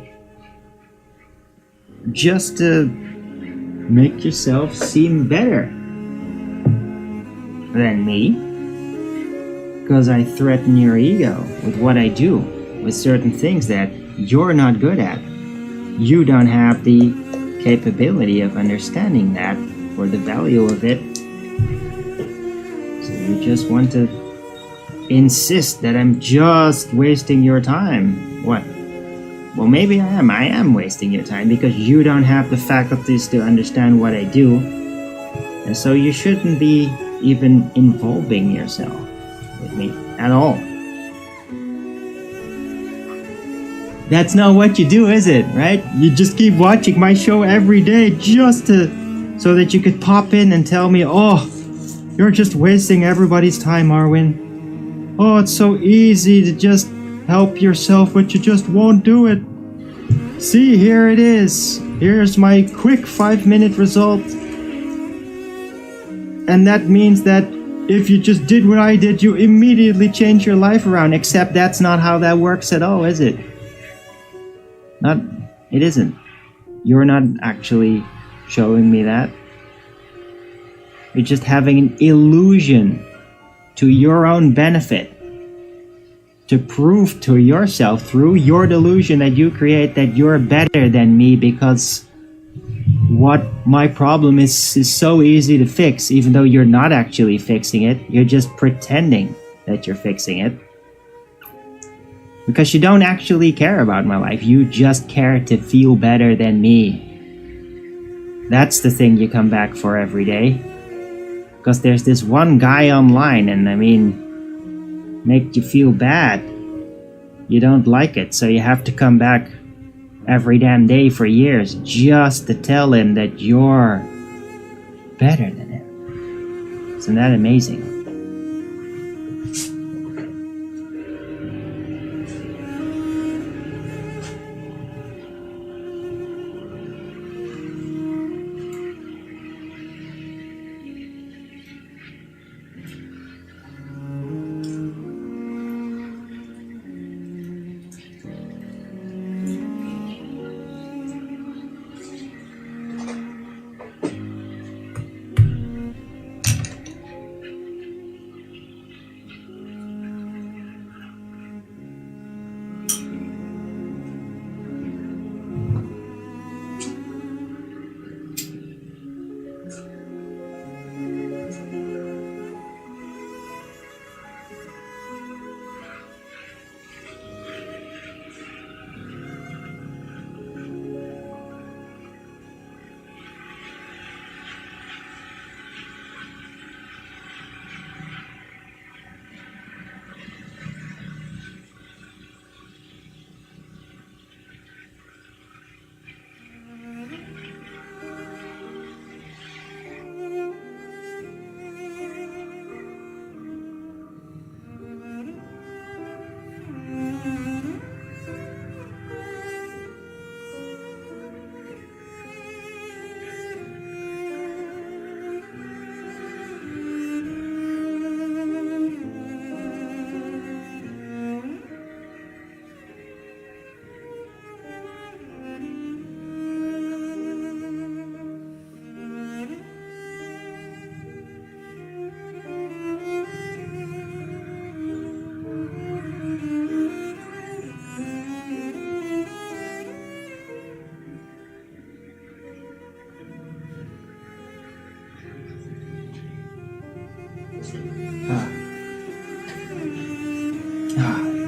just to make yourself seem better than me. Because I threaten your ego with what I do, with certain things that you're not good at. you don't have the capability of understanding that or the value of it. So you just want to insist that I'm just wasting your time. What? Well, maybe I am. I am wasting your time because you don't have the faculties to understand what I do. And so you shouldn't be even involving yourself with me at all. That's not what you do, is it? Right? You just keep watching my show every day just so that you could pop in and tell me, oh, you're just wasting everybody's time, Arwin. Oh, it's so easy to just help yourself, but you just won't do it. See, here it is. Here's my quick 5-minute result. And that means that if you just did what I did, you immediately change your life around. Except that's not how that works at all, is it? It isn't. You're not actually showing me that. You're just having an illusion to your own benefit to prove to yourself through your delusion that you create that you're better than me because what my problem is so easy to fix, even though you're not actually fixing it. You're just pretending that you're fixing it. Because you don't actually care about my life. You just care to feel better than me. That's the thing you come back for every day. Because there's this one guy online and make you feel bad. You don't like it, so you have to come back every damn day for years just to tell him that you're better than him. Isn't that amazing?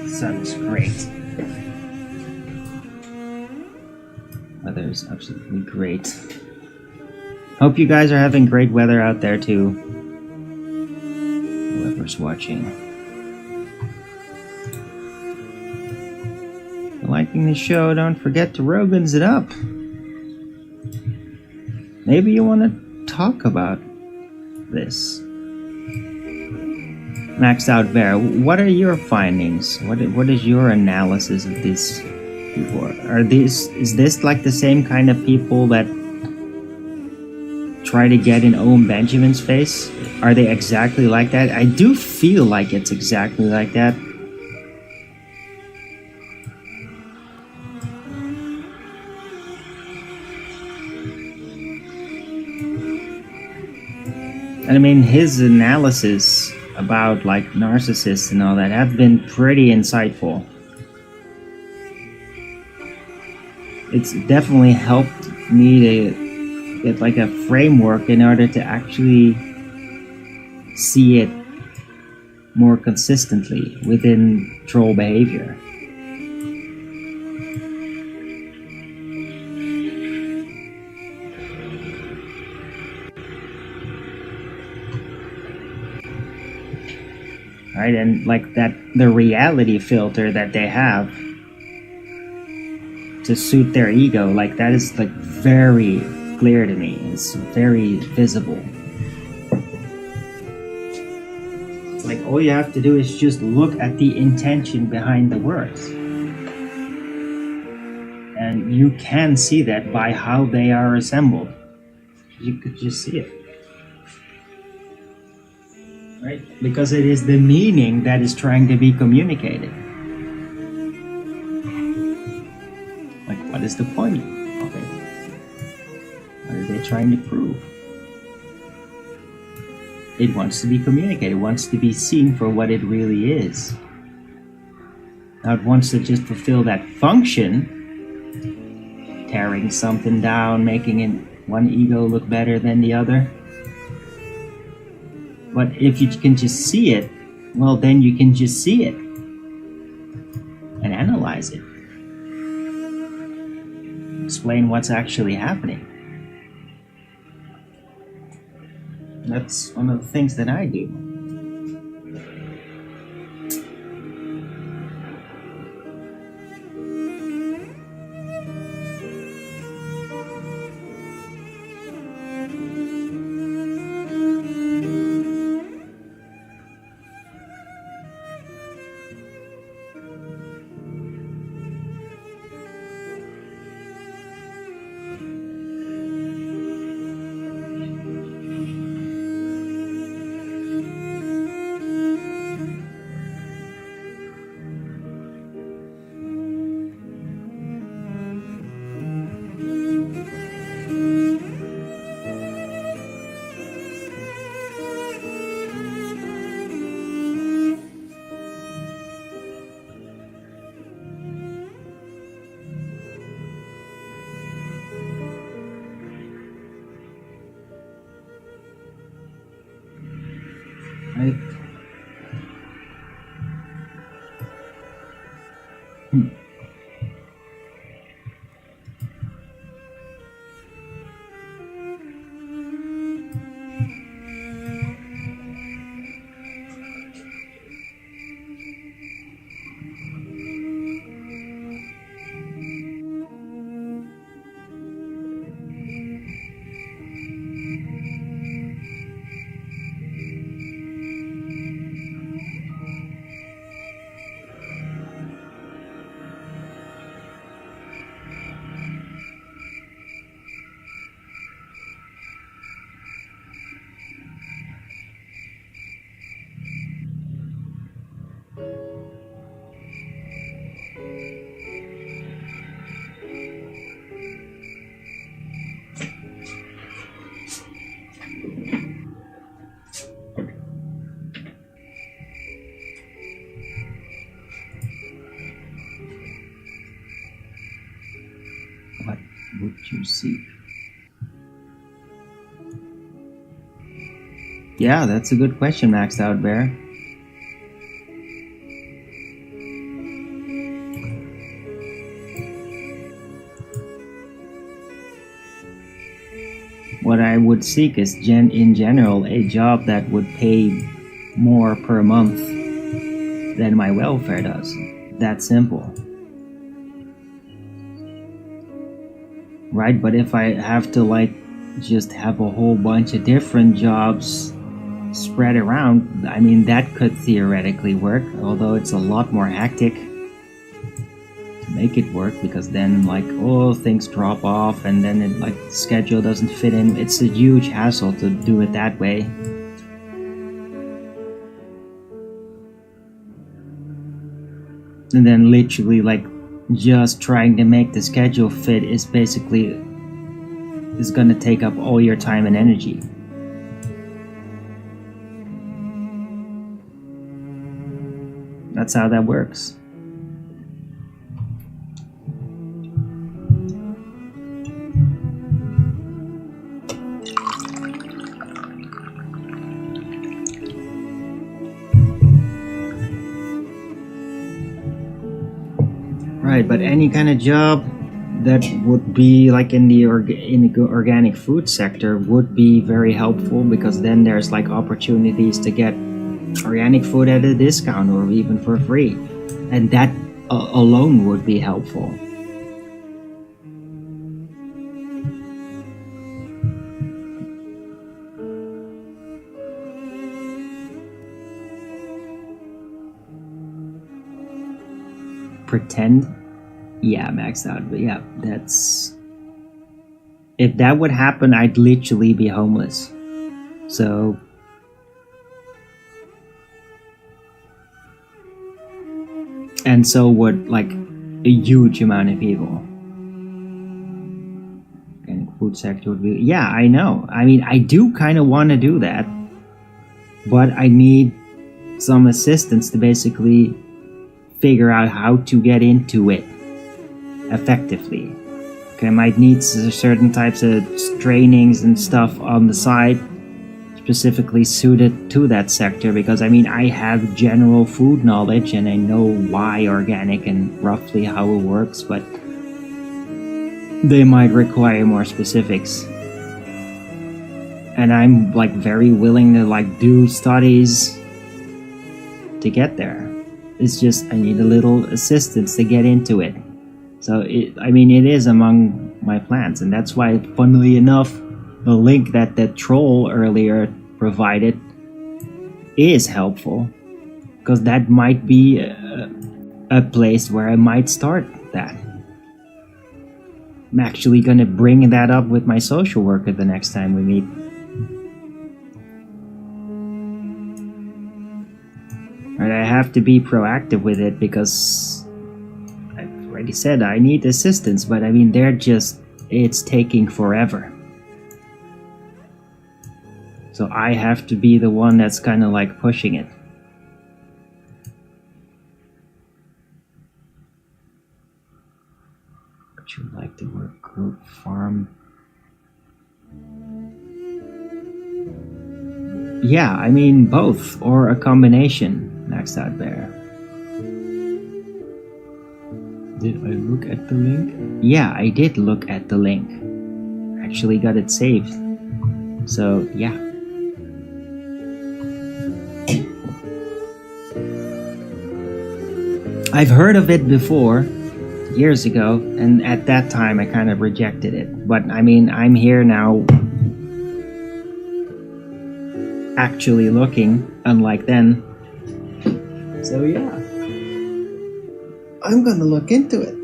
Sun's great. Weather is absolutely great. Hope you guys are having great weather out there too. Whoever's watching. If you're liking the show, don't forget to Rogan's it up. Maybe you want to talk about this. Maxed Out Bear, what are your findings? What is your analysis of these people? Is this like the same kind of people that try to get in Owen Benjamin's face? Are they exactly like that? I do feel like it's exactly like that. And I mean, his analysis about like narcissists and all that have been pretty insightful. it's definitely helped me to get like a framework in order to actually see it more consistently within troll behavior. Right, and like that, the reality filter that they have to suit their ego, like that is like very clear to me. It's very visible. Like all you have to do is just look at the intention behind the words. And you can see that by how they are assembled. You could just see it. Right? Because it is the meaning that is trying to be communicated. Like, what is the point of it? What are they trying to prove? It wants to be communicated, it wants to be seen for what it really is. Now it wants to just fulfill that function, tearing something down, making one ego look better than the other. But if you can just see it, well, then you can just see it and analyze it. Explain what's actually happening. That's one of the things that I do. Right? What would you seek? Yeah, that's a good question, Maxed Out Bear. What I would seek is in general a job that would pay more per month than my welfare does. That simple. Right? But if I have to like just have a whole bunch of different jobs spread around, I mean that could theoretically work, although it's a lot more hectic to make it work, because then like things drop off and then it like the schedule doesn't fit in. It's a huge hassle to do it that way. And then literally like just trying to make the schedule fit is gonna take up all your time and energy. That's how that works. Right, but any kind of job that would be like in the organic food sector would be very helpful, because then there's like opportunities to get organic food at a discount or even for free, and that alone would be helpful. Pretend, yeah, maxed out, but yeah, that's, if that would happen, I'd literally be homeless. So and so would like a huge amount of people. And food sector would be, yeah, I know. I mean, I do kind of want to do that, but I need some assistance to basically figure out how to get into it effectively. Okay, I might need certain types of trainings and stuff on the side specifically suited to that sector, because I mean, I have general food knowledge and I know why organic and roughly how it works, but they might require more specifics. And I'm like very willing to like do studies to get there. It's just I need a little assistance to get into it. So I mean, it is among my plans, and that's why, funnily enough, the link that the troll earlier provided is helpful, because that might be a place where I might start that. I'm actually going to bring that up with my social worker the next time we meet. Right, I have to be proactive with it, because I've already said I need assistance, but I mean, it's taking forever. So I have to be the one that's kind of like pushing it. Would you like to work group farm? Yeah, I mean both, or a combination. Maxed out bear. Did I look at the link? Yeah, I did look at the link. Actually got it saved. So yeah. I've heard of it before, years ago, and at that time I kind of rejected it. But I mean, I'm here now, actually looking, unlike then. So yeah, I'm gonna look into it.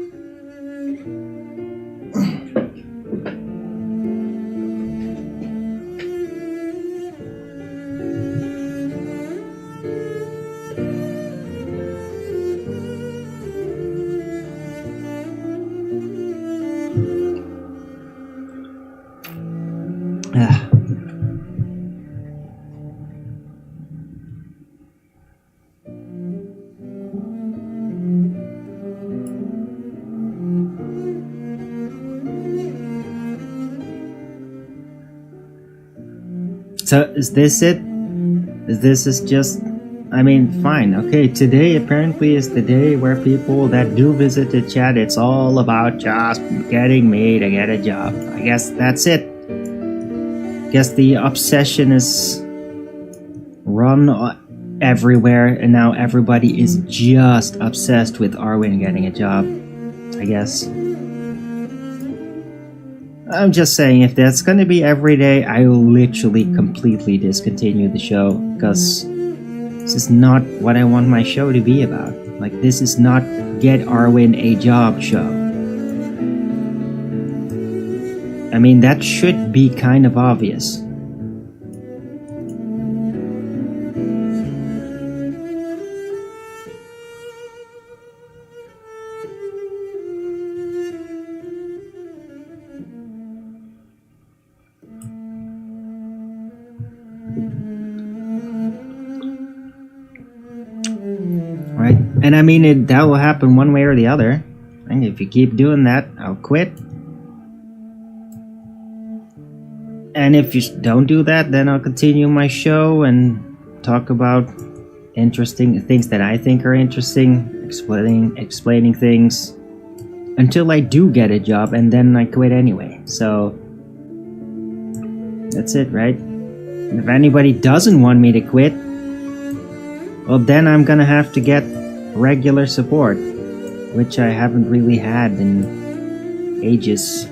So is this it? This is just, I mean, fine, okay, today apparently is the day where people that do visit the chat, it's all about just getting me to get a job. I guess that's it. Guess the obsession is run everywhere, and now everybody is just obsessed with Arwin getting a job, I guess. I'm just saying, if that's gonna be every day, I will literally completely discontinue the show, because this is not what I want my show to be about. Like, this is not Get Arwin a Job show. I mean, that should be kind of obvious. Right? And I mean, that will happen one way or the other. And if you keep doing that, I'll quit. And if you don't do that, then I'll continue my show and talk about interesting things that I think are interesting, explaining things, until I do get a job, and then I quit anyway. So that's it, right? And if anybody doesn't want me to quit, well, then I'm gonna have to get regular support, which I haven't really had in ages.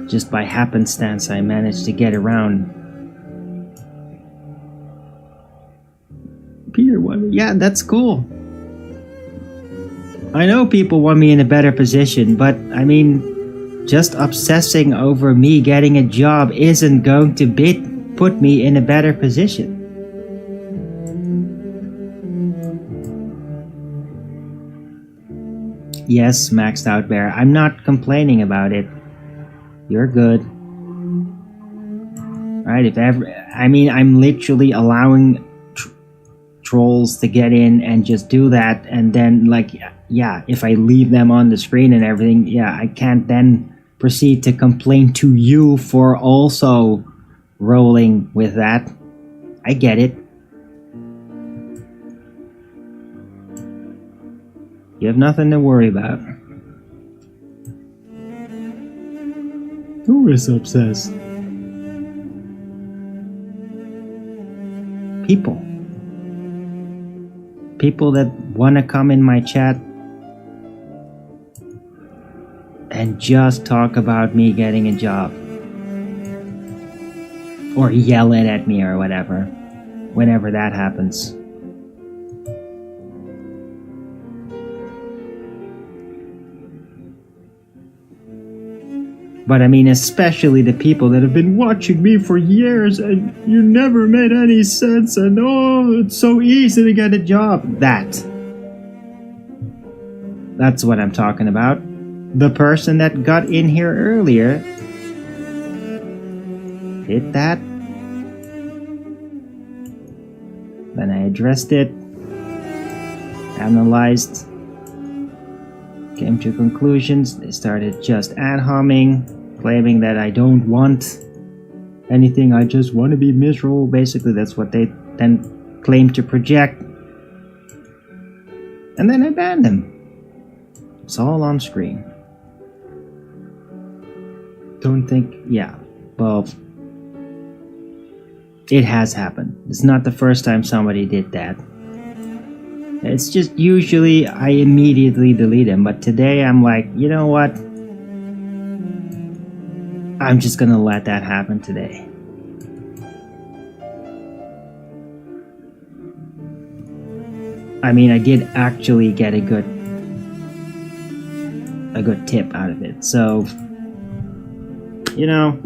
Just by happenstance, I managed to get around. Peter, what? Yeah, that's cool. I know people want me in a better position, but I mean, just obsessing over me getting a job isn't going to put me in a better position. Yes, maxed out bear. I'm not complaining about it. You're good. Right, if ever... I mean, I'm literally allowing trolls to get in and just do that, and then, like, yeah, if I leave them on the screen and everything, yeah, I can't then proceed to complain to you for also rolling with that. I get it. You have nothing to worry about. Who is obsessed? People. People that want to come in my chat and just talk about me getting a job. Or yell it at me or whatever. Whenever that happens. But I mean, especially the people that have been watching me for years and you never made any sense and oh, it's so easy to get a job. That's what I'm talking about. The person that got in here earlier did that. Then I addressed it, analyzed, came to conclusions. They started just ad-homming, claiming that I don't want anything, I just want to be miserable. Basically, that's what they then claim to project. And then I banned them. It's all on screen. Don't think, yeah, well, it has happened. It's not the first time somebody did that. It's just usually I immediately delete them, but today I'm like, you know what? I'm just gonna let that happen today. I mean, I did actually get a good tip out of it, so, you know.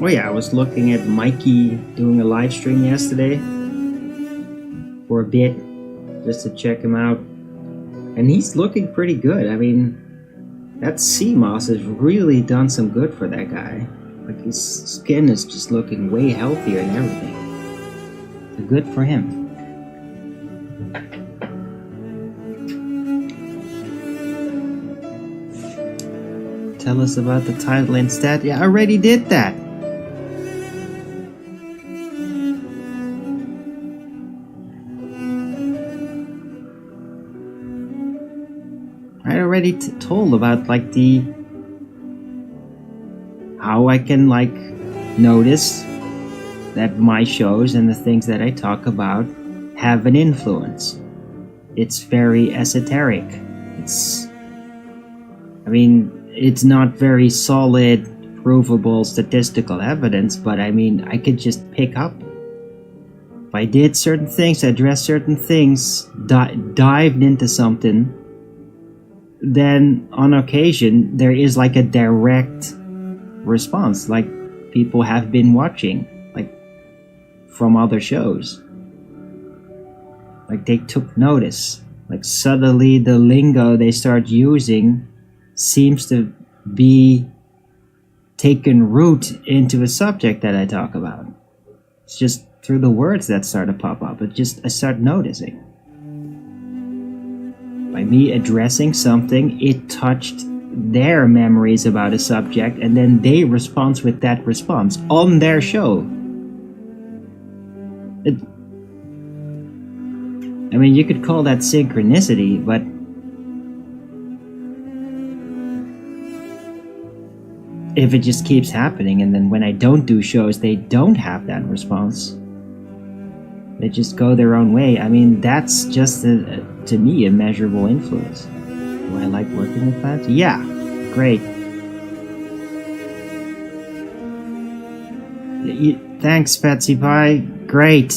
Oh yeah, I was looking at Mikey doing a live stream yesterday for a bit, just to check him out, and he's looking pretty good. I mean, that sea moss has really done some good for that guy. Like, his skin is just looking way healthier and everything. So good for him. Tell us about the title instead. Yeah, I already did that. I already told about like how I can like notice that my shows and the things that I talk about have an influence. It's very esoteric. It's not very solid, provable statistical evidence, but I mean, I could just pick up. If I did certain things, addressed certain things, dived into something, then on occasion there is like a direct response, like people have been watching, like from other shows. Like they took notice. Like suddenly the lingo they start using seems to be taken root into a subject that I talk about. It's just through the words that start to pop up. I start noticing. By me addressing something, it touched their memories about a subject, and then they respond with that response on their show. I mean, you could call that synchronicity, but if it just keeps happening, and then when I don't do shows, they don't have that response, they just go their own way. I mean, that's just, to me, a measurable influence. Do I like working with plants? Yeah, great. Thanks, Patsy Pie. Great.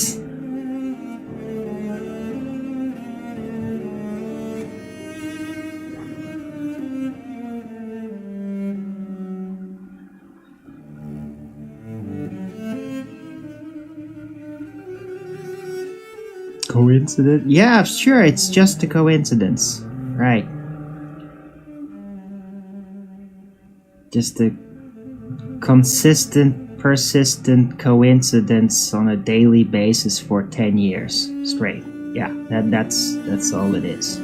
Coincidence? Yeah, sure, it's just a coincidence. Right. Just a consistent, persistent coincidence on a daily basis for 10 years straight. Yeah, that's all it is.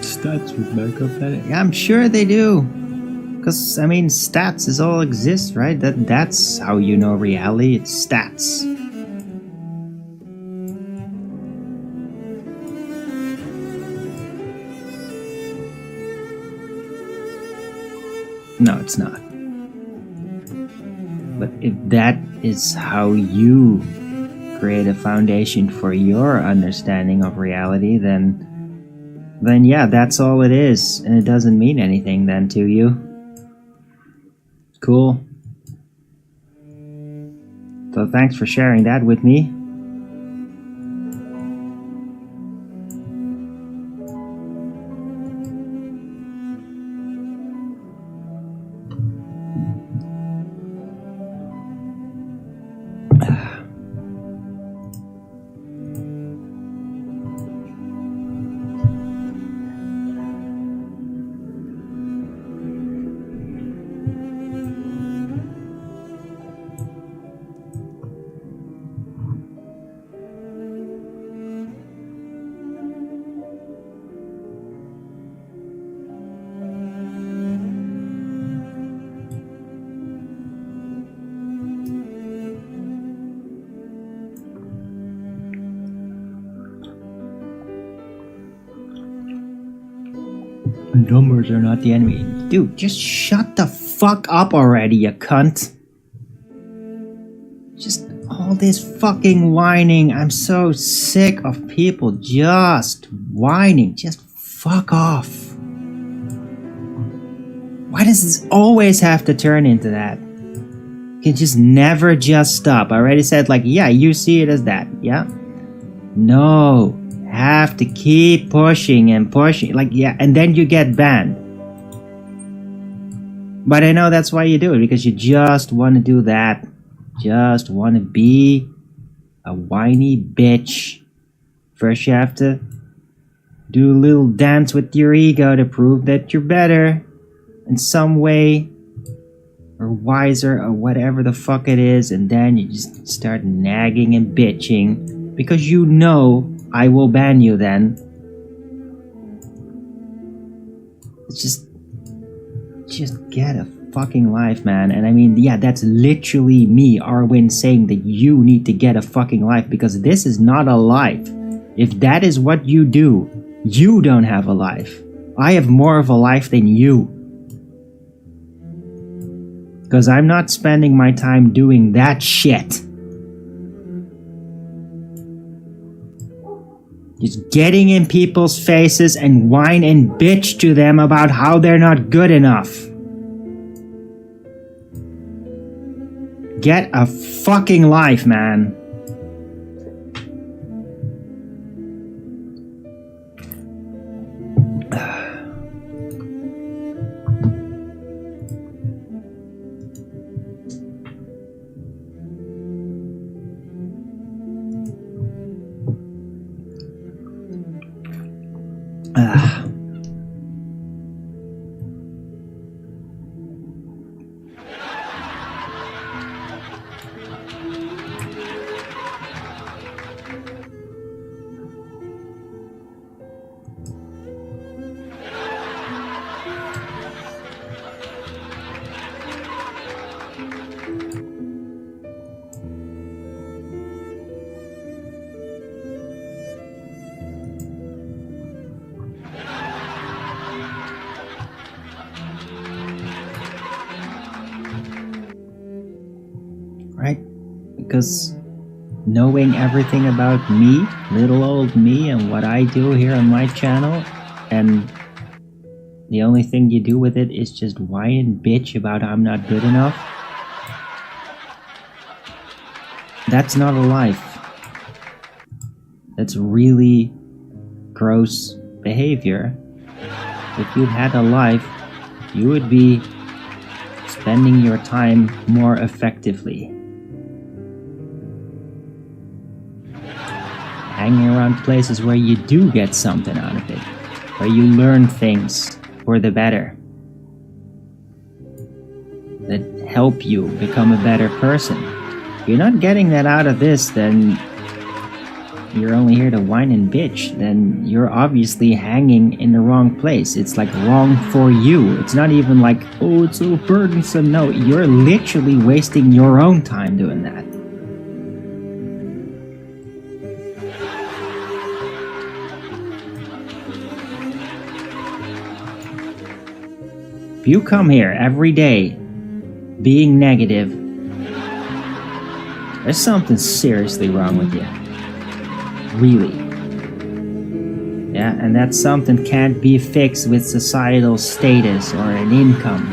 Stats would make up that. Yeah, I'm sure they do. Because, I mean, stats is all exists, right? That's how you know reality. It's stats. No, it's not. But if that is how you create a foundation for your understanding of reality, then yeah, that's all it is, and it doesn't mean anything then to you. Cool. So thanks for sharing that with me. Numbers are not the enemy. Dude, just shut the fuck up already, you cunt. Just all this fucking whining. I'm so sick of people just whining. Just fuck off. Why does this always have to turn into that? You can just never just stop. I already said, like, yeah, you see it as that, yeah? No. Have to keep pushing and pushing, like, yeah, and then you get banned. But I know that's why you do it, because you just want to do that. Just want to be a whiny bitch. First you have to do a little dance with your ego to prove that you're better in some way. or wiser or whatever the fuck it is, and then you just start nagging and bitching because you know I will ban you then. It's just get a fucking life, man. And I mean, yeah, that's literally me, Arwin, saying that you need to get a fucking life, because this is not a life. If that is what you do, you don't have a life. I have more of a life than you. Because I'm not spending my time doing that shit. Just getting in people's faces and whine and bitch to them about how they're not good enough. Get a fucking life, man. Right? Because knowing everything about me, little old me, and what I do here on my channel, and the only thing you do with it is just whine and bitch about I'm not good enough, that's not a life. That's really gross behavior. If you'd had a life, you would be spending your time more effectively. Hanging around places where you do get something out of it, where you learn things for the better, that help you become a better person. If you're not getting that out of this, then you're only here to whine and bitch. Then you're obviously hanging in the wrong place. It's like wrong for you. It's not even like, oh, it's so burdensome. No, you're literally wasting your own time doing that. If you come here every day being negative, there's something seriously wrong with you. Really. Yeah, and that something can't be fixed with societal status or an income.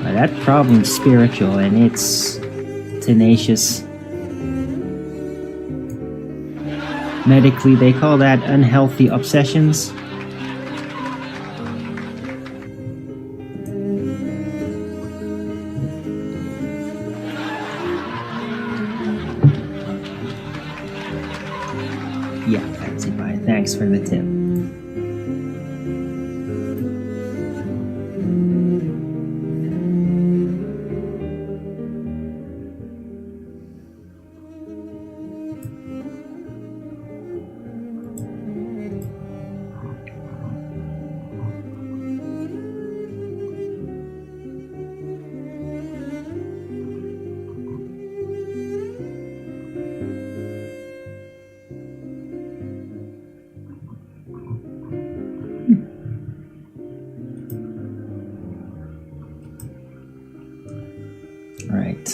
But that problem's spiritual and it's tenacious. Medically, they call that unhealthy obsessions. Yeah, fancy pie. Thanks for the tip. Right.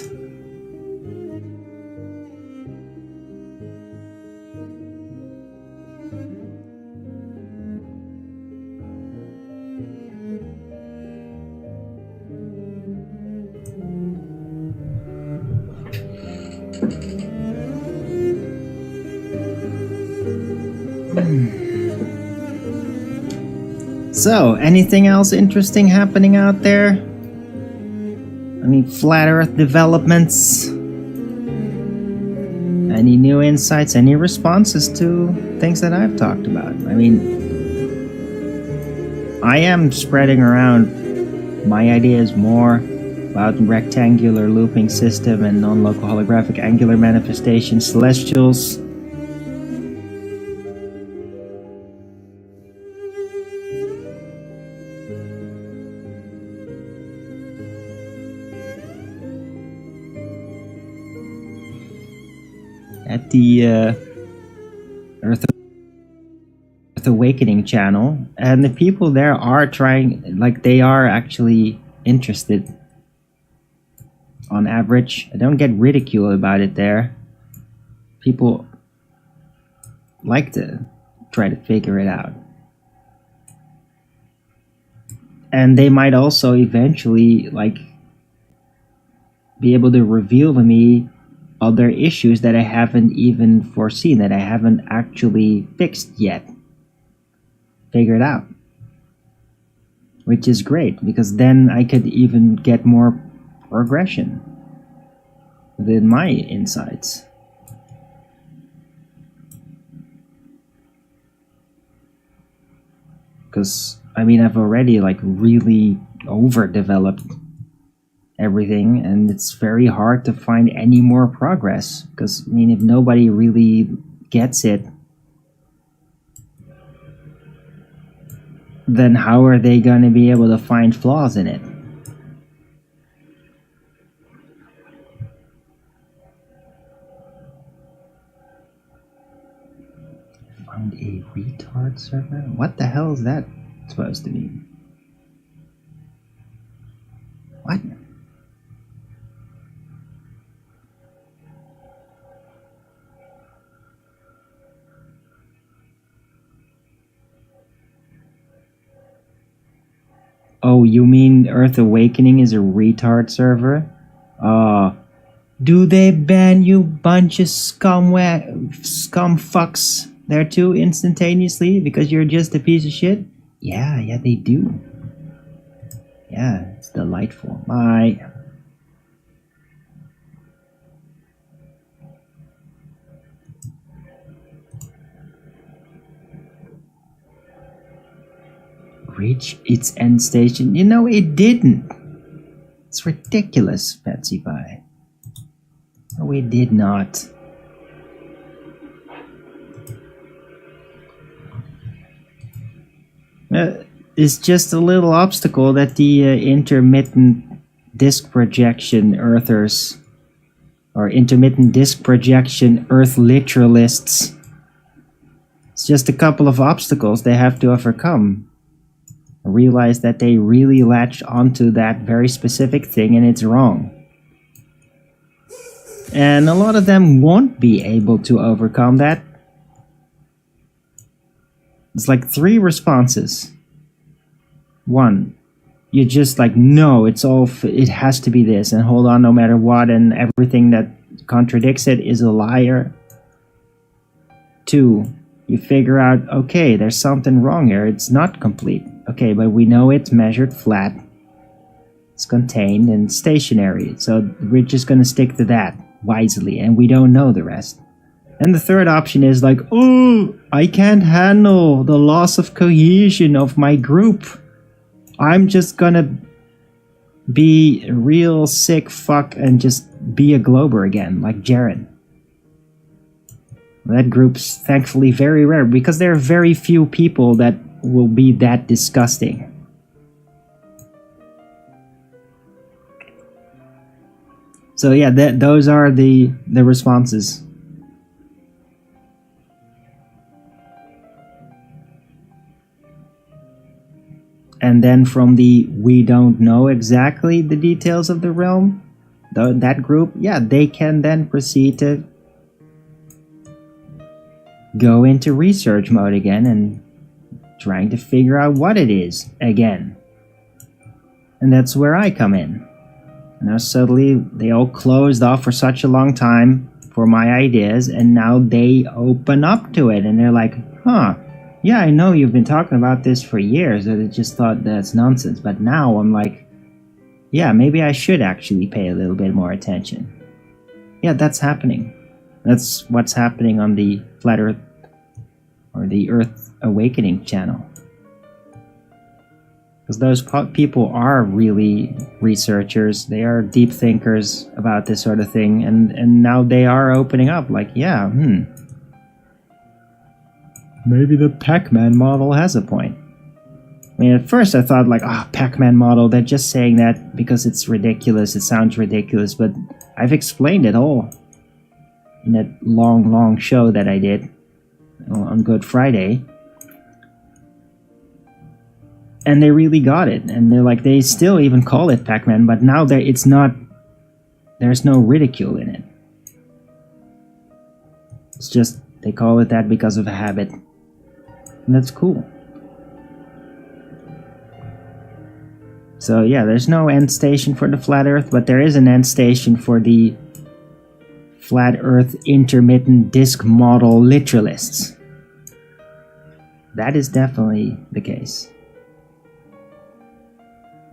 So, anything else interesting happening out there? I mean, flat earth developments? Any new insights, any responses to things that I've talked about? I mean, I am spreading around my ideas more about rectangular looping system and non-local holographic angular manifestation, celestials. At the Earth Awakening channel, and the people there are trying, like, they are actually interested on average. I don't get ridiculed about it there. People like to try to figure it out, and they might also eventually like be able to reveal to me other issues that I haven't even foreseen, that I haven't actually fixed yet, figured out, which is great, because then I could even get more progression within my insights. Because I mean, I've already like really overdeveloped everything, and it's very hard to find any more progress, because I mean, if nobody really gets it, then how are they going to be able to find flaws in it? Find a retard server? What the hell is that supposed to mean? What? Oh, you mean Earth Awakening is a retard server? Do they ban you bunch of scum fucks there too instantaneously because you're just a piece of shit? Yeah, they do. Yeah, it's delightful. Bye. Reach its end station. You know, it didn't. It's ridiculous, Betsy Pie. No, it did not. It's just a little obstacle that the intermittent disk projection earthers, or intermittent disk projection earth literalists, it's just a couple of obstacles they have to overcome. Realize that they really latched onto that very specific thing and it's wrong. And a lot of them won't be able to overcome that. It's like 3 responses. 1, you're just like, no, it's all, it has to be this, and hold on no matter what, and everything that contradicts it is a liar. 2, you figure out, okay, there's something wrong here, it's not complete. Okay, but we know it's measured flat, it's contained and stationary, so we're just gonna stick to that wisely, and we don't know the rest. And the third option is like, oh, I can't handle the loss of cohesion of my group. I'm just gonna be a real sick fuck and just be a glober again, like Jared. That group's thankfully very rare, because there are very few people that will be that disgusting. So yeah, those are the responses. And then from the we don't know exactly the details of the realm, that group, yeah, they can then proceed to go into research mode again and trying to figure out what it is again. And that's where I come in. Now suddenly they all closed off for such a long time for my ideas, and now they open up to it and they're like, huh, yeah, I know you've been talking about this for years, and I just thought that's nonsense, but now I'm like, yeah, maybe I should actually pay a little bit more attention. Yeah, that's happening. That's what's happening on the Flat Earth, or the Earth Awakening channel. Because those people are really researchers. They are deep thinkers about this sort of thing. And now they are opening up. Like, yeah, maybe the Pac-Man model has a point. I mean, at first I thought like, Pac-Man model, they're just saying that because it's ridiculous. It sounds ridiculous. But I've explained it all in that long show that I did on Good Friday. And they really got it. And they're like, they still even call it Pac-Man, but now it's not, there's no ridicule in it. It's just, they call it that because of a habit. And that's cool. So yeah, there's no end station for the flat earth, but there is an end station for the flat earth intermittent disk model literalists. That is definitely the case.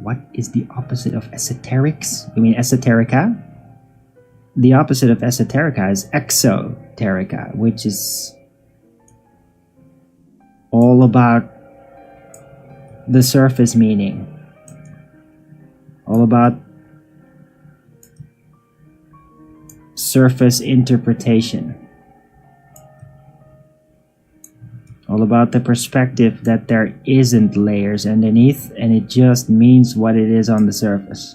What is the opposite of esoterics? You mean esoterica? The opposite of esoterica is exoterica, which is all about the surface meaning. All about surface interpretation. All about the perspective that there isn't layers underneath and it just means what it is on the surface.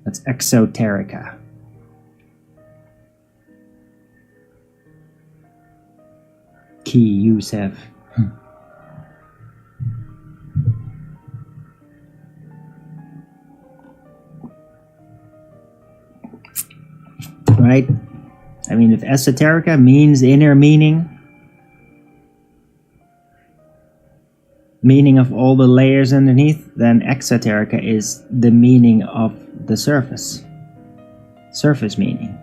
That's exoterica. Key Youssef. Right? I mean, if esoterica means inner meaning of all the layers underneath, then exoterica is the meaning of the surface meaning.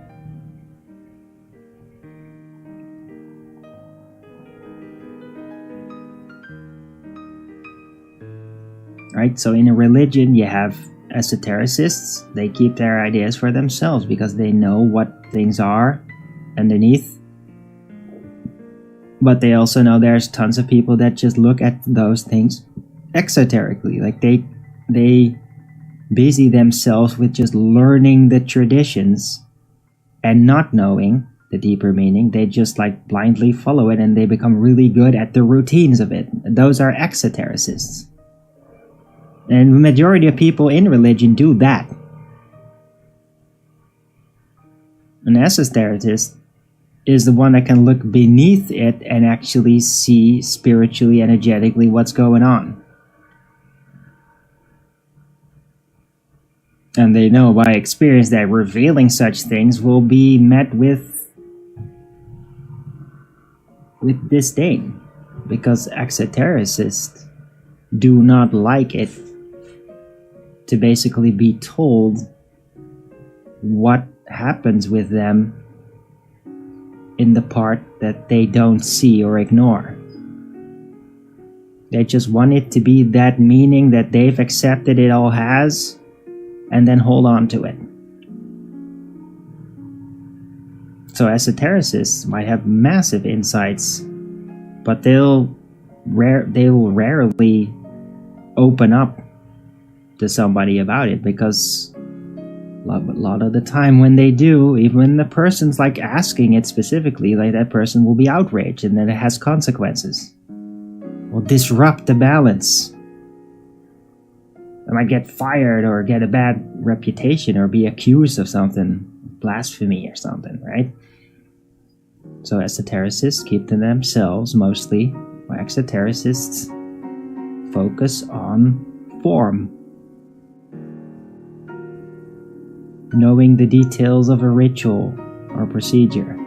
Right, so in a religion you have esotericists. They keep their ideas for themselves because they know what things are underneath. But they also know there's tons of people that just look at those things exoterically. Like they busy themselves with just learning the traditions and not knowing the deeper meaning. They just like blindly follow it and they become really good at the routines of it. Those are exotericists. And the majority of people in religion do that. An esotericist is the one that can look beneath it and actually see spiritually, energetically what's going on. And they know by experience that revealing such things will be met with disdain. Because exotericists do not like it to basically be told what happens with them in the part that they don't see or ignore. They just want it to be that meaning that they've accepted it all has, and then hold on to it. So esotericists might have massive insights, but they will rarely open up to somebody about it, because a lot of the time when they do, even when the person's like asking it specifically, like that person will be outraged and then it has consequences. Will disrupt the balance. They might get fired or get a bad reputation or be accused of something, blasphemy or something, right? So esotericists keep to themselves mostly, while exotericists focus on form. Knowing the details of a ritual or procedure.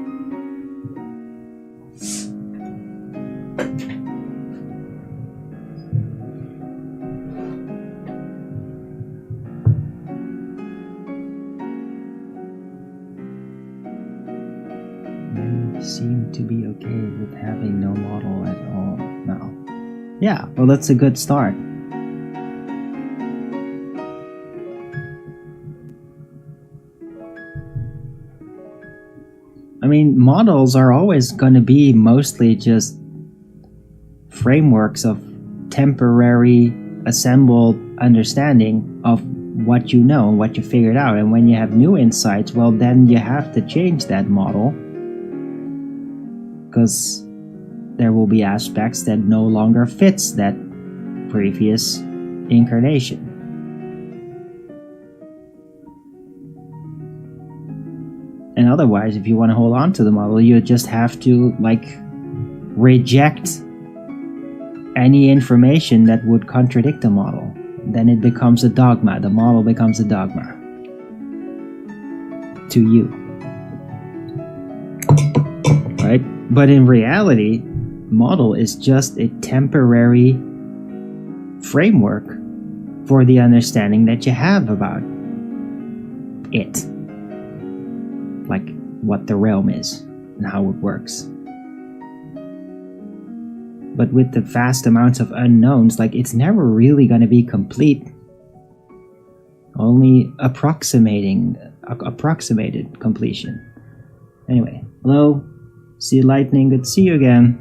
They seem to be okay with having no model at all now. Yeah, well, that's a good start. I mean, models are always going to be mostly just frameworks of temporary assembled understanding of what you know, what you figured out. And when you have new insights, well, then you have to change that model, because there will be aspects that no longer fits that previous incarnation. And otherwise, if you want to hold on to the model, you just have to like reject any information that would contradict the model. Then it becomes a dogma. The model becomes a dogma to you. Right? But in reality, model is just a temporary framework for the understanding that you have about it. Like what the realm is and how it works. But with the vast amounts of unknowns, like it's never really going to be complete. Only approximated completion. Anyway, hello, see lightning, good to see you again.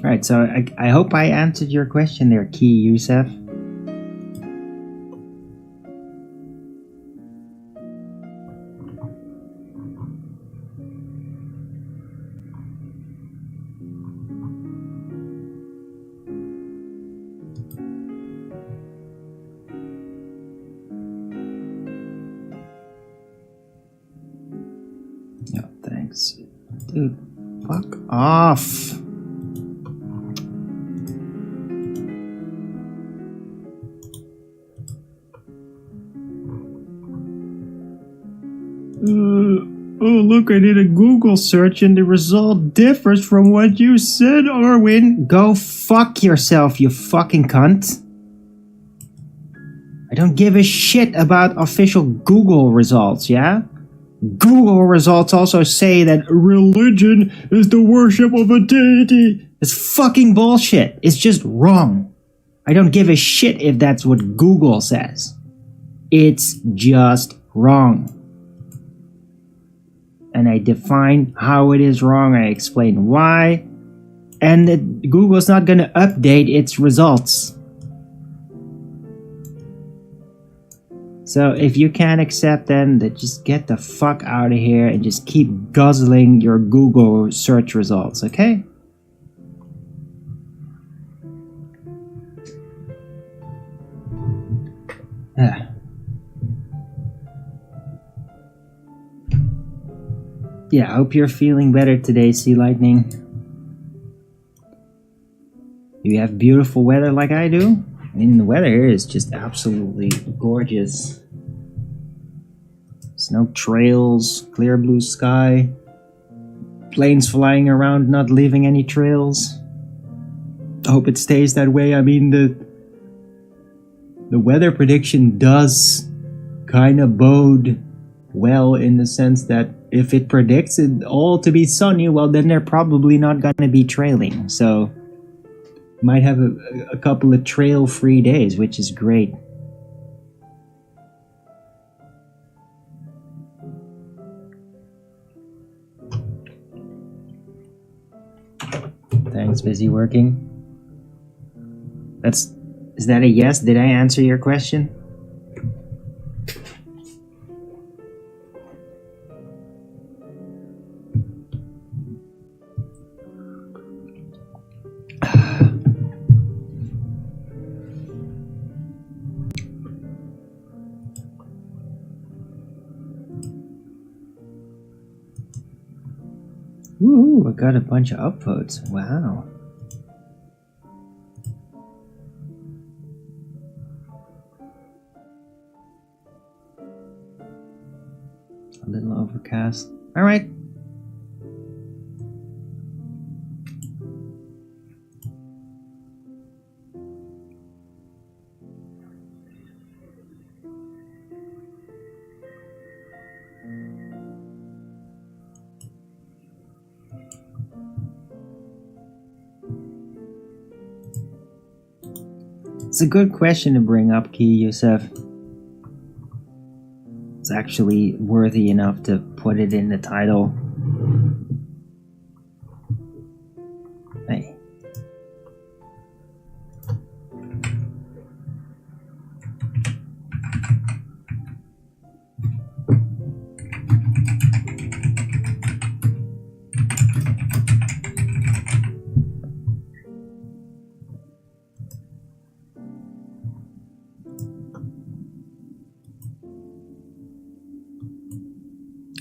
Alright, so I hope I answered your question there, Key Youssef. Yeah, thanks. Dude, fuck off. Oh, look, I did a Google search and the result differs from what you said, Arwin. Go fuck yourself, you fucking cunt. I don't give a shit about official Google results, yeah? Google results also say that religion is the worship of a deity. It's fucking bullshit. It's just wrong. I don't give a shit if that's what Google says. It's just wrong. And I define how it is wrong, I explain why, and that Google's not going to update its results. So if you can't accept them, then just get the fuck out of here and just keep guzzling your Google search results, okay? Yeah, I hope you're feeling better today, Sea Lightning. You have beautiful weather like I do? I mean, the weather here is just absolutely gorgeous. Snow trails, clear blue sky, planes flying around, not leaving any trails. I hope it stays that way. I mean, the weather prediction does kind of bode well in the sense that if it predicts it all to be sunny, well, then they're probably not going to be trailing. So, might have a couple of trail-free days, which is great. Thanks, busy working. Is that a yes? Did I answer your question? Ooh, I got a bunch of upvotes. Wow. A little overcast. All right. It's a good question to bring up, Ki Yusuf. It's actually worthy enough to put it in the title. Hey.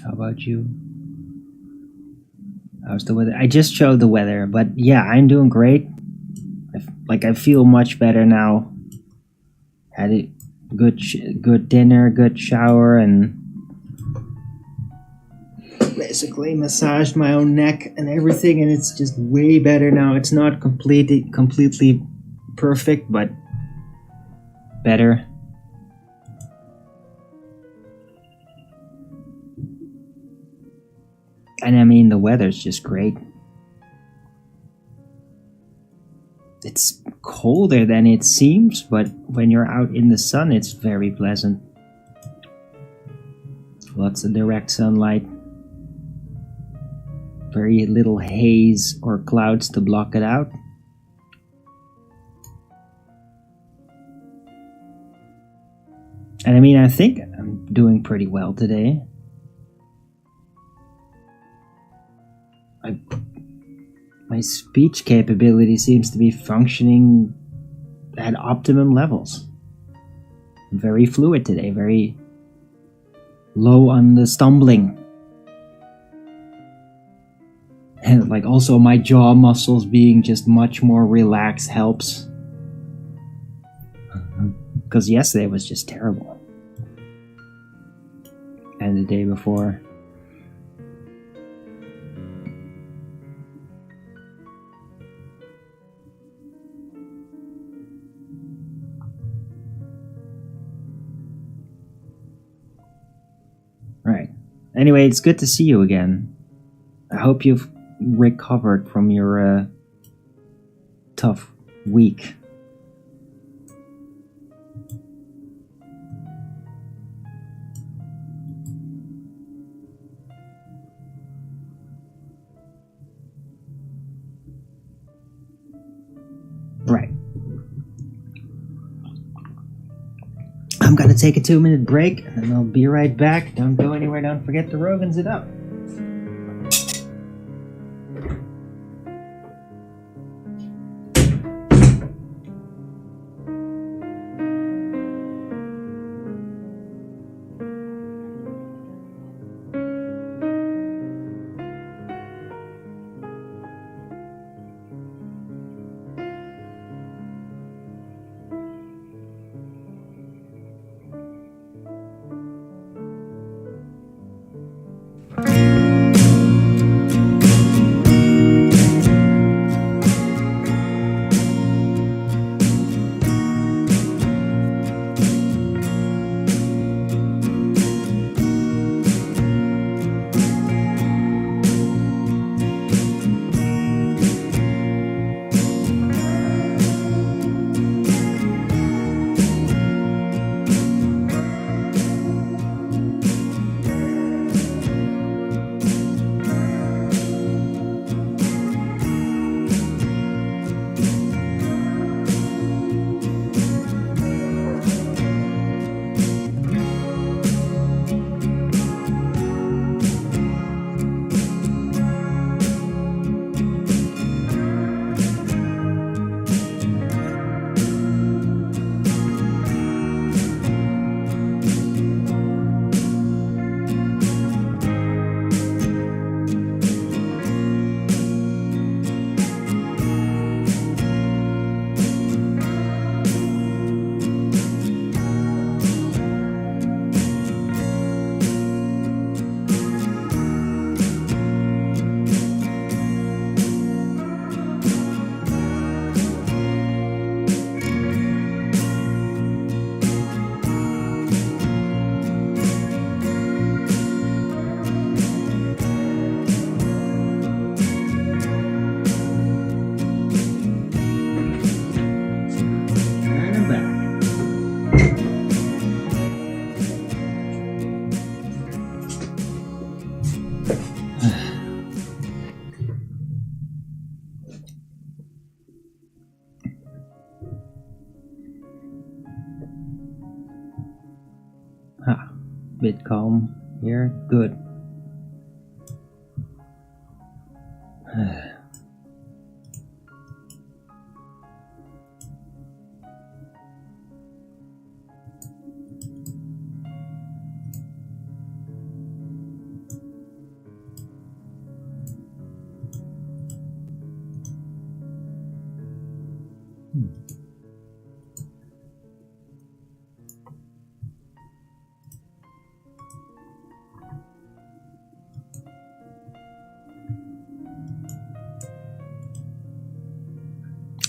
How about you? How's the weather? I just showed the weather, but yeah, I'm doing great. I feel much better now. Had a good dinner, good shower, and basically massaged my own neck and everything, and it's just way better now. It's not completely perfect, but better. And I mean, the weather's just great. It's colder than it seems, but when you're out in the sun, it's very pleasant. Lots of direct sunlight. Very little haze or clouds to block it out. And I mean, I think I'm doing pretty well today. My speech capability seems to be functioning at optimum levels. I'm very fluid today, very low on the stumbling. And like also my jaw muscles being just much more relaxed helps. Because yesterday was just terrible. And the day before. Right. Anyway, it's good to see you again. I hope you've recovered from your tough week. Right. I'm gonna take a 2-minute break and then I'll be right back. Don't go anywhere, don't forget to Rogan's it up. bit calm here. Good.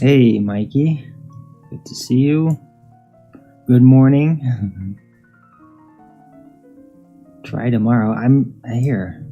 Hey, Mikey. Good to see you. Good morning. Try tomorrow. I'm here.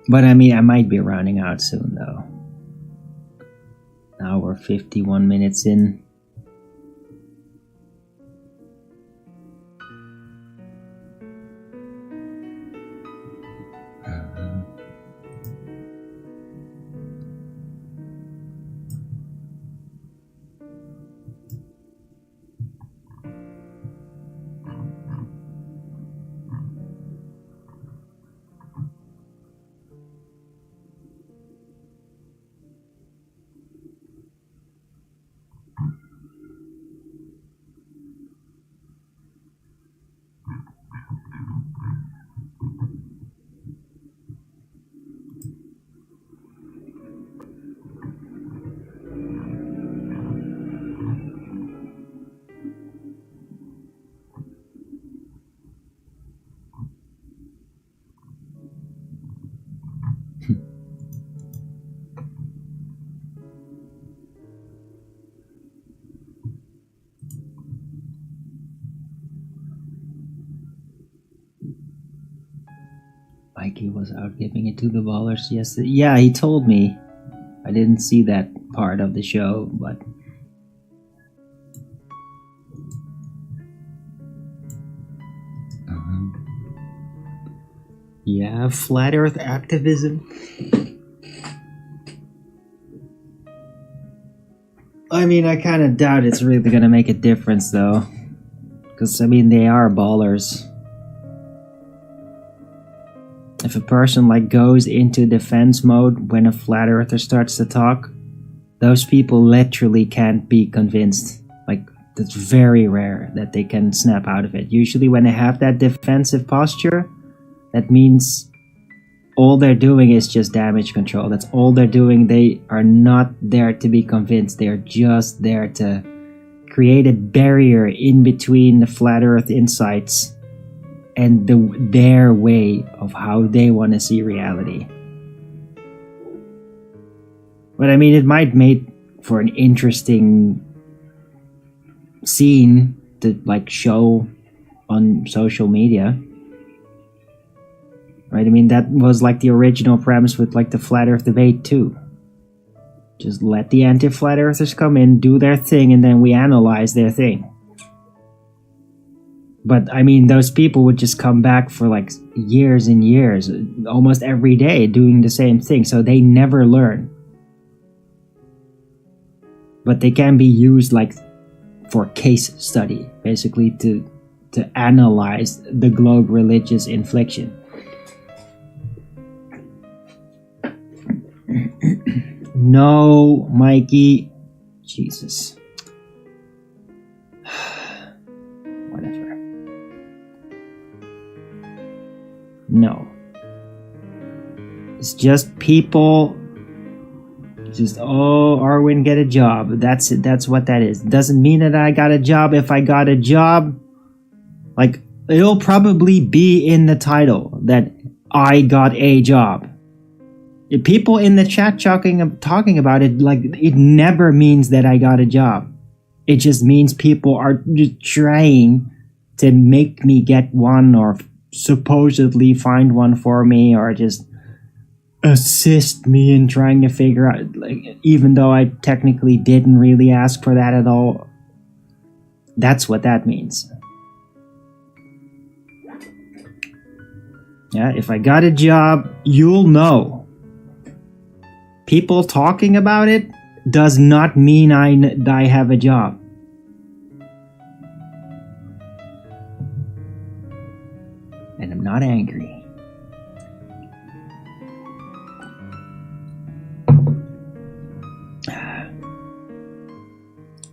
But I mean, I might be rounding out soon though. Now we're 51 minutes in. Mikey was out giving it to the ballers yesterday. Yeah, he told me. I didn't see that part of the show, but... Yeah, flat earth activism. I mean, I kind of doubt it's really gonna make a difference, though. Because, I mean, they are ballers. If a person like goes into defense mode when a flat earther starts to talk, those people literally can't be convinced. Like, it's very rare that they can snap out of it. Usually when they have that defensive posture, that means all they're doing is just damage control. That's all they're doing. They are not there to be convinced. They are just there to create a barrier in between the flat earth insights and their way of how they want to see reality. But I mean, it might make for an interesting scene to like show on social media. Right? I mean, that was like the original premise with like the flat earth debate too. Just let the anti-flat earthers come in, do their thing, and then we analyze their thing. But I mean, those people would just come back for like years and years, almost every day, doing the same thing. So they never learn. But they can be used like for case study, basically to analyze the globe religious infliction. No, Mikey. Jesus. Whatever. No. It's just people. Just, oh, Arwin get a job. That's it. That's what that is. Doesn't mean that I got a job. If I got a job, like, it'll probably be in the title that I got a job. If people in the chat talking about it, like, it never means that I got a job. It just means people are just trying to make me get one or supposedly find one for me or just assist me in trying to figure out, like, even though I technically didn't really ask for that at all. That's what that means. Yeah, if I got a job, you'll know. People talking about it does not mean I have a job. And I'm not angry.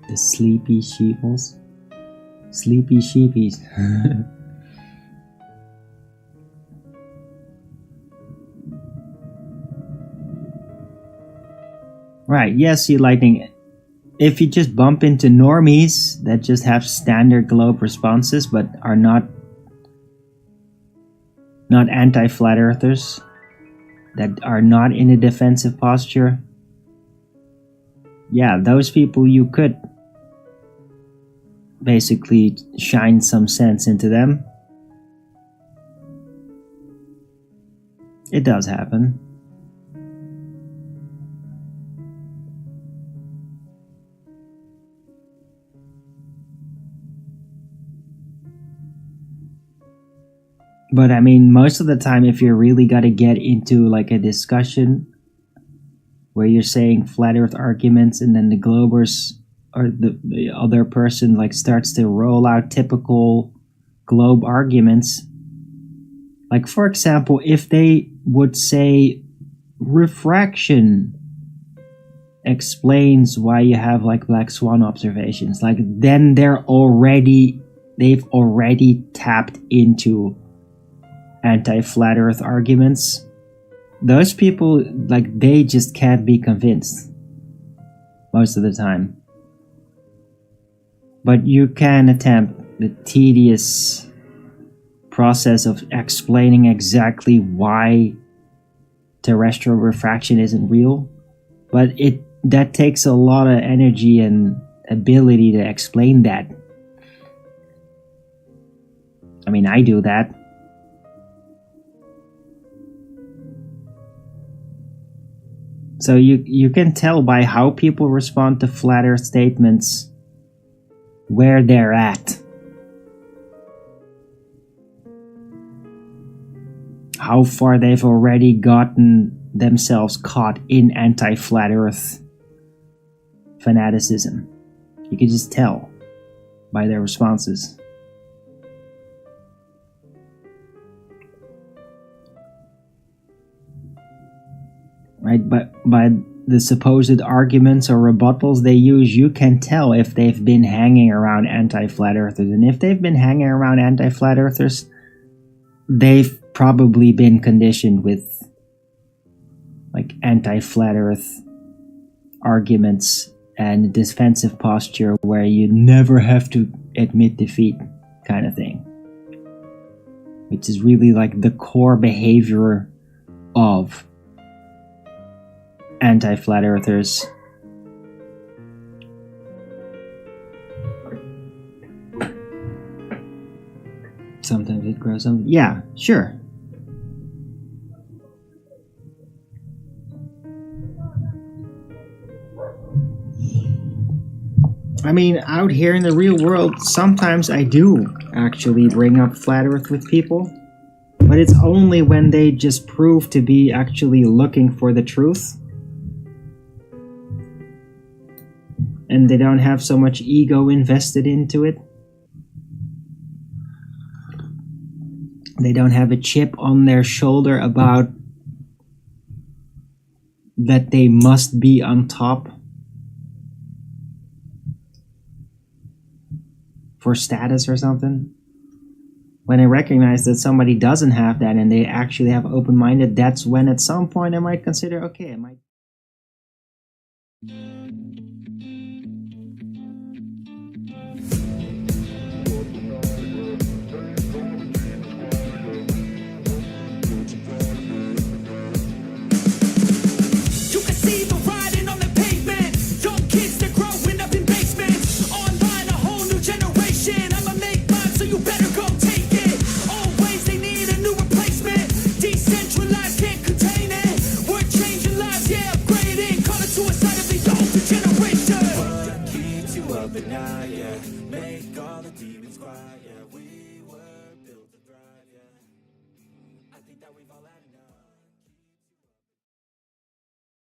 The sleepy sheeples. Sleepy sheepies. Right, yes, you lightning. If you just bump into normies that just have standard globe responses but are not anti-flat earthers, that are not in a defensive posture, yeah, those people you could basically shine some sense into them. It does happen. But I mean, most of the time, if you really got to get into like a discussion where you're saying flat earth arguments and then the globers or the other person like starts to roll out typical globe arguments. Like, for example, if they would say refraction explains why you have like black swan observations, like then they've already tapped into anti-flat earth arguments. Those people, like, they just can't be convinced most of the time. But you can attempt the tedious process of explaining exactly why terrestrial refraction isn't real, but that takes a lot of energy and ability to explain that. I mean, I do that. So you can tell by how people respond to flat earth statements where they're at. How far they've already gotten themselves caught in anti-flat earth fanaticism. You can just tell by their responses. Right, but by the supposed arguments or rebuttals they use, you can tell if they've been hanging around anti-flat earthers. And if they've been hanging around anti-flat earthers, they've probably been conditioned with like anti-flat earth arguments and defensive posture where you never have to admit defeat kind of thing. Which is really like the core behavior of anti-flat earthers. Sometimes it grows up. Yeah, sure. I mean, out here in the real world, sometimes I do actually bring up flat earth with people, but it's only when they just prove to be actually looking for the truth. And they don't have so much ego invested into it. They don't have a chip on their shoulder about that they must be on top for status or something. When I recognize that somebody doesn't have that and they actually have open-minded, that's when at some point I might consider, okay, I might... You better but not yeah. Make all the demons quiet, yeah. We were built to thrive, yeah. I think that we've all had enough.